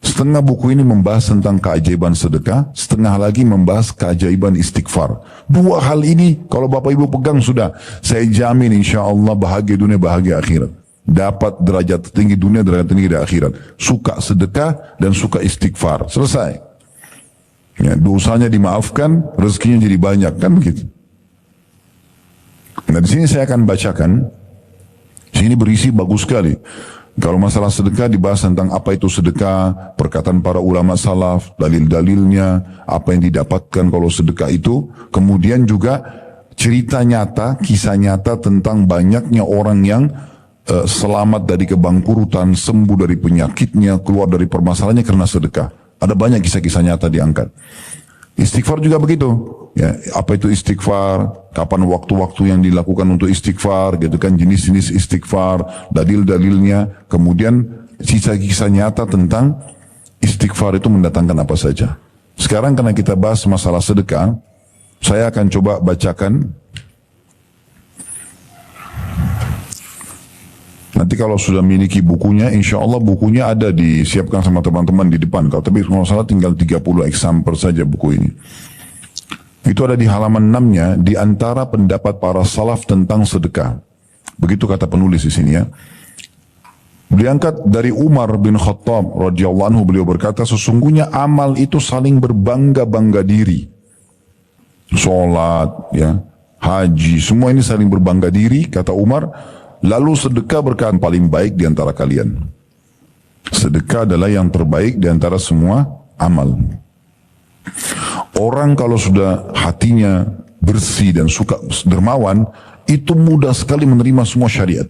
Setengah buku ini membahas tentang keajaiban sedekah, setengah lagi membahas keajaiban istighfar. Dua hal ini kalau Bapak Ibu pegang sudah, saya jamin insya Allah bahagia dunia, bahagia akhirat. Dapat derajat tinggi dunia, derajat tinggi di akhirat. Suka sedekah dan suka istighfar. Selesai. Ya, dosanya dimaafkan, rezekinya jadi banyak, kan begitu. Nah di sini saya akan bacakan. Sini berisi bagus sekali. Kalau masalah sedekah dibahas tentang apa itu sedekah, perkataan para ulama salaf, dalil-dalilnya, apa yang didapatkan kalau sedekah itu, kemudian juga cerita nyata, kisah nyata tentang banyaknya orang yang selamat dari kebangkrutan, sembuh dari penyakitnya, keluar dari permasalahannya karena sedekah. Ada banyak kisah-kisah nyata diangkat. Istighfar juga begitu. Ya, apa itu istighfar? Kapan waktu-waktu yang dilakukan untuk istighfar? Gitu kan, jenis-jenis istighfar, dalil-dalilnya. Kemudian kisah-kisah nyata tentang istighfar itu mendatangkan apa saja. Sekarang karena kita bahas masalah sedekah, saya akan coba bacakan. Nanti kalau sudah miliki bukunya, insya Allah bukunya ada disiapkan sama teman-teman di depan. Tapi kalau salah tinggal 30 eksemplar saja buku ini. Itu ada di halaman 6-nya, di antara pendapat para salaf tentang sedekah. Begitu kata penulis di sini ya. Diangkat dari Umar bin Khattab radhiyallahu anhu, beliau berkata, sesungguhnya amal itu saling berbangga-bangga diri. Sholat, ya, haji, semua ini saling berbangga diri, kata Umar. Lalu sedekah berkata paling baik di antara kalian. Sedekah adalah yang terbaik di antara semua amal. Orang kalau sudah hatinya bersih dan suka dermawan, itu mudah sekali menerima semua syariat.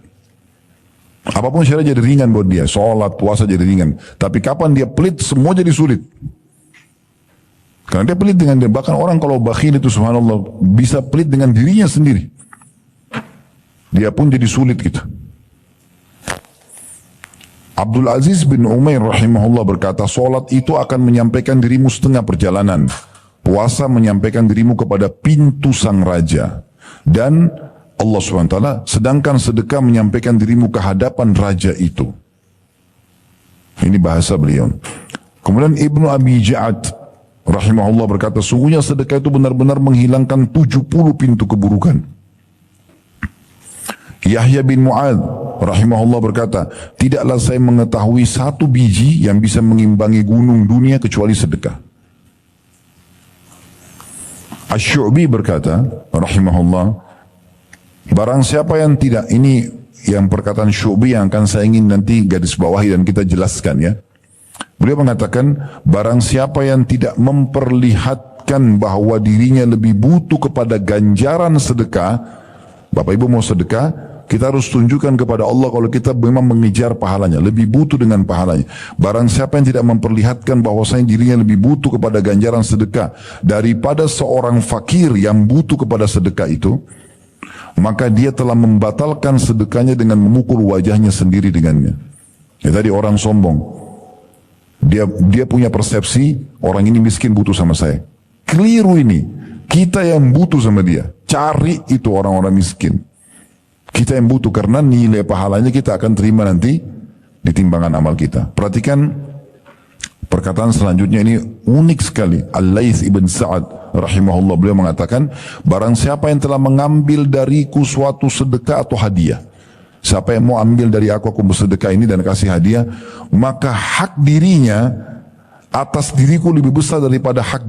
Apapun syariat jadi ringan buat dia. Sholat, puasa jadi ringan. Tapi kapan dia pelit, semua jadi sulit. Karena dia pelit dengan dia. Bahkan orang kalau bakhil itu subhanallah bisa pelit dengan dirinya sendiri. Dia pun jadi sulit gitu. Abdul Aziz bin Umair rahimahullah berkata, solat itu akan menyampaikan dirimu setengah perjalanan. Puasa menyampaikan dirimu kepada pintu sang raja. Dan Allah SWT, sedangkan sedekah menyampaikan dirimu ke hadapan raja itu. Ini bahasa beliau. Kemudian Ibnu Abi Ja'ad rahimahullah berkata, sungguhnya sedekah itu benar-benar menghilangkan 70 pintu keburukan. Yahya bin Mu'ad rahimahullah berkata, tidaklah saya mengetahui satu biji yang bisa mengimbangi gunung dunia kecuali sedekah. Asy-Syu'bi berkata rahimahullah, barang siapa yang tidak, ini yang perkataan Syu'bi yang akan saya ingin nanti garis bawahi dan kita jelaskan ya. Beliau mengatakan, barang siapa yang tidak memperlihatkan bahwa dirinya lebih butuh kepada ganjaran sedekah. Bapak Ibu mau sedekah, kita harus tunjukkan kepada Allah kalau kita memang mengejar pahalanya, lebih butuh dengan pahalanya. Barang siapa yang tidak memperlihatkan bahwasanya dirinya lebih butuh kepada ganjaran sedekah daripada seorang fakir yang butuh kepada sedekah itu, maka dia telah membatalkan sedekahnya dengan memukul wajahnya sendiri dengannya. Ya, tadi orang sombong. Dia punya persepsi, orang ini miskin butuh sama saya. Keliru ini. Kita yang butuh sama dia. Cari itu orang-orang miskin. Kita yang butuh karena nilai pahalanya kita akan terima nanti di timbangan amal kita. Perhatikan perkataan selanjutnya, ini unik sekali. Al-Laits ibn Sa'ad rahimahullah, beliau mengatakan, barang siapa yang telah mengambil dariku suatu sedekah atau hadiah, siapa yang mau ambil dari aku bersedekah ini dan kasih hadiah, maka hak dirinya atas diriku lebih besar daripada hak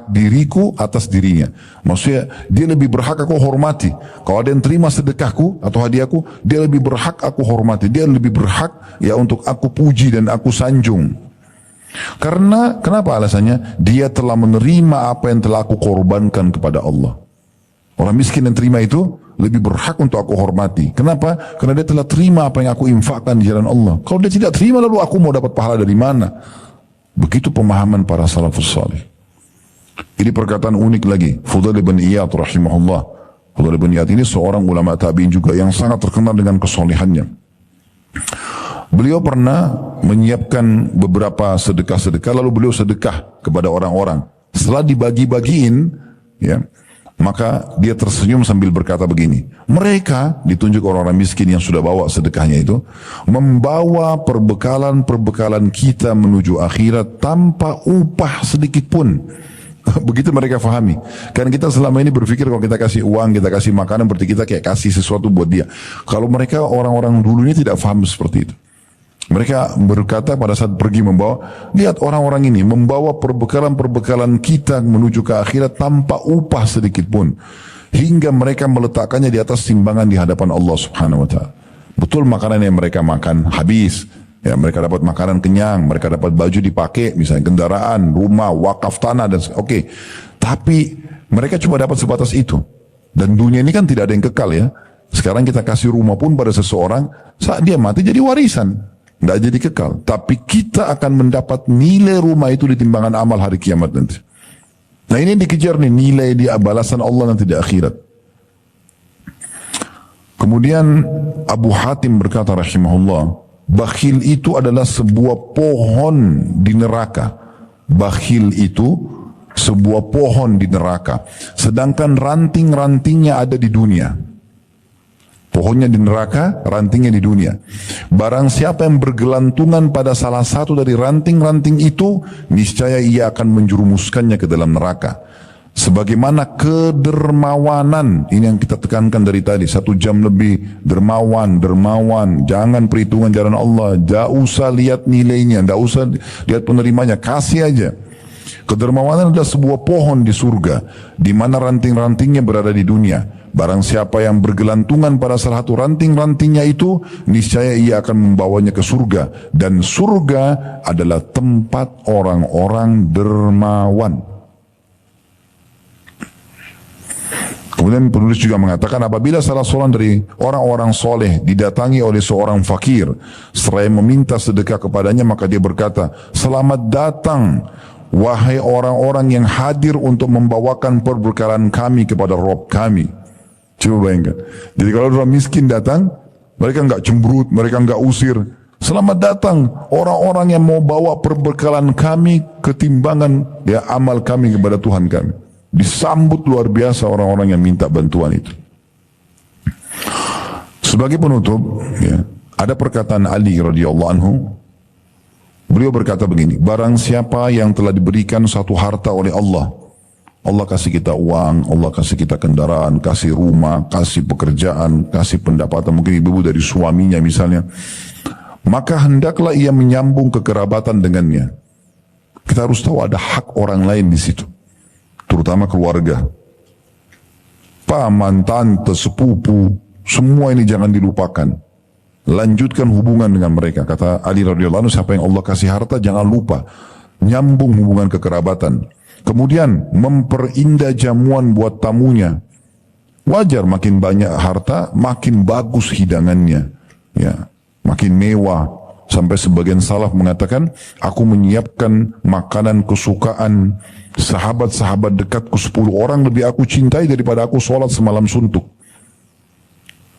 diriku atas dirinya. Maksudnya dia lebih berhak aku hormati. Kalau ada yang terima sedekahku atau hadiahku, dia lebih berhak aku hormati. Dia lebih berhak ya untuk aku puji dan aku sanjung. Karena kenapa alasannya? Dia telah menerima apa yang telah aku korbankan kepada Allah. Orang miskin yang terima itu lebih berhak untuk aku hormati. Kenapa? Karena dia telah terima apa yang aku infakkan di jalan Allah. Kalau dia tidak terima, lalu aku mau dapat pahala dari mana? Begitu pemahaman para salafus salih. Ini perkataan unik lagi. Fudail bin Iyad rahimahullah. Fudail bin Iyad ini seorang ulama tabi'in juga yang sangat terkenal dengan kesolehannya. Beliau pernah menyiapkan beberapa sedekah-sedekah, lalu beliau sedekah kepada orang-orang. Setelah dibagi-bagiin, ya, maka dia tersenyum sambil berkata begini, mereka, ditunjuk orang-orang miskin yang sudah bawa sedekahnya itu, membawa perbekalan kita menuju akhirat tanpa upah sedikit pun. Begitu mereka fahami. Karena kita selama ini berpikir kalau kita kasih uang, kita kasih makanan, berarti kita kayak kasih sesuatu buat dia. Kalau mereka orang-orang dulu ini tidak faham seperti itu. Mereka berkata pada saat pergi membawa, lihat orang-orang ini membawa perbekalan kita menuju ke akhirat tanpa upah sedikit pun, hingga mereka meletakkannya di atas timbangan di hadapan Allah Subhanahu wa ta'ala. Betul makanan yang mereka makan habis, ya, mereka dapat makanan kenyang, mereka dapat baju dipakai, misalnya kendaraan, rumah, wakaf tanah dan oke. Tapi mereka cuma dapat sebatas itu. Dan dunia ini kan tidak ada yang kekal ya. Sekarang kita kasih rumah pun pada seseorang, saat dia mati jadi warisan. Nggak jadi kekal. Tapi kita akan mendapat nilai rumah itu di timbangan amal hari kiamat nanti. Nah ini dikejar nih, nilai di balasan Allah nanti di akhirat. Kemudian Abu Hatim berkata rahimahullah, bakhil itu adalah sebuah pohon di neraka. Bakhil itu sebuah pohon di neraka. Sedangkan ranting-rantingnya ada di dunia. Pohonnya di neraka, rantingnya di dunia. Barang siapa yang bergelantungan pada salah satu dari ranting-ranting itu, niscaya ia akan menjerumuskannya ke dalam neraka. Sebagaimana kedermawanan, ini yang kita tekankan dari tadi, 1 jam lebih, dermawan, jangan perhitungan jalan Allah, tidak usah lihat nilainya, tidak usah lihat penerimanya, kasih aja. Kedermawanan adalah sebuah pohon di surga, di mana ranting-rantingnya berada di dunia. Barang siapa yang bergelantungan pada salah satu ranting-rantingnya itu, niscaya ia akan membawanya ke surga. Dan surga adalah tempat orang-orang dermawan. Kemudian penulis juga mengatakan, apabila salah seorang dari orang-orang soleh didatangi oleh seorang fakir, seraya meminta sedekah kepadanya, maka dia berkata, selamat datang, wahai orang-orang yang hadir untuk membawakan perbekalan kami kepada Rabb kami. Coba bayangkan. Jadi kalau orang miskin datang, mereka enggak cemberut, mereka enggak usir. Selamat datang orang-orang yang mau bawa perbekalan kami ketimbangan ya amal kami kepada Tuhan kami. Disambut luar biasa orang-orang yang minta bantuan itu. Sebagai penutup, ya, ada perkataan Ali radhiyallahu anhu. Beliau berkata begini, barang siapa yang telah diberikan satu harta oleh Allah, Allah kasih kita uang, Allah kasih kita kendaraan, kasih rumah, kasih pekerjaan, kasih pendapatan, mungkin ibu dari suaminya misalnya, maka hendaklah ia menyambung kekerabatan dengannya. Kita harus tahu ada hak orang lain di situ, terutama keluarga, paman, tante, sepupu, semua ini jangan dilupakan. Lanjutkan hubungan dengan mereka. Kata Ali radhiyallahu anhu, siapa yang Allah kasih harta jangan lupa nyambung hubungan kekerabatan. Kemudian memperindah jamuan buat tamunya. Wajar makin banyak harta, makin bagus hidangannya, ya, makin mewah. Sampai sebagian salaf mengatakan, aku menyiapkan makanan kesukaan sahabat-sahabat dekatku 10 orang lebih aku cintai daripada aku sholat semalam suntuk.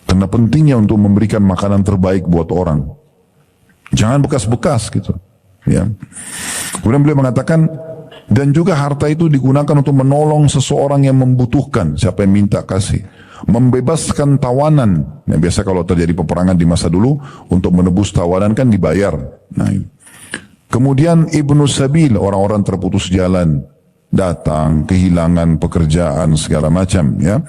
Karena pentingnya untuk memberikan makanan terbaik buat orang. Jangan bekas-bekas gitu. Ya. Kemudian beliau mengatakan, dan juga harta itu digunakan untuk menolong seseorang yang membutuhkan, siapa yang minta kasih, membebaskan tawanan. Yang biasa kalau terjadi peperangan di masa dulu, untuk menebus tawanan kan dibayar. Nah, kemudian Ibnu Sabil, orang-orang terputus jalan, datang, kehilangan pekerjaan segala macam, ya.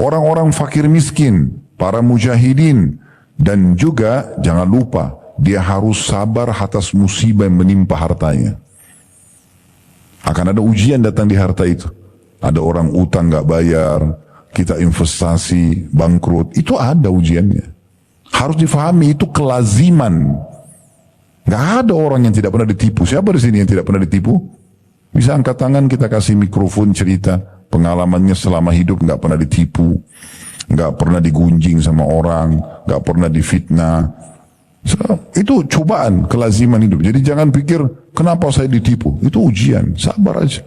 Orang-orang fakir miskin, para mujahidin, dan juga jangan lupa dia harus sabar atas musibah yang menimpa hartanya. Akan ada ujian datang di harta itu. Ada orang utang nggak bayar, kita investasi bangkrut, itu ada ujiannya. Harus difahami itu kelaziman. Nggak ada orang yang tidak pernah ditipu. Siapa di sini yang tidak pernah ditipu? Bisa angkat tangan, kita kasih mikrofon cerita pengalamannya selama hidup nggak pernah ditipu, nggak pernah digunjing sama orang, nggak pernah difitnah. So, itu cobaan kelaziman hidup. Jadi jangan pikir kenapa saya ditipu. Itu ujian, sabar aja.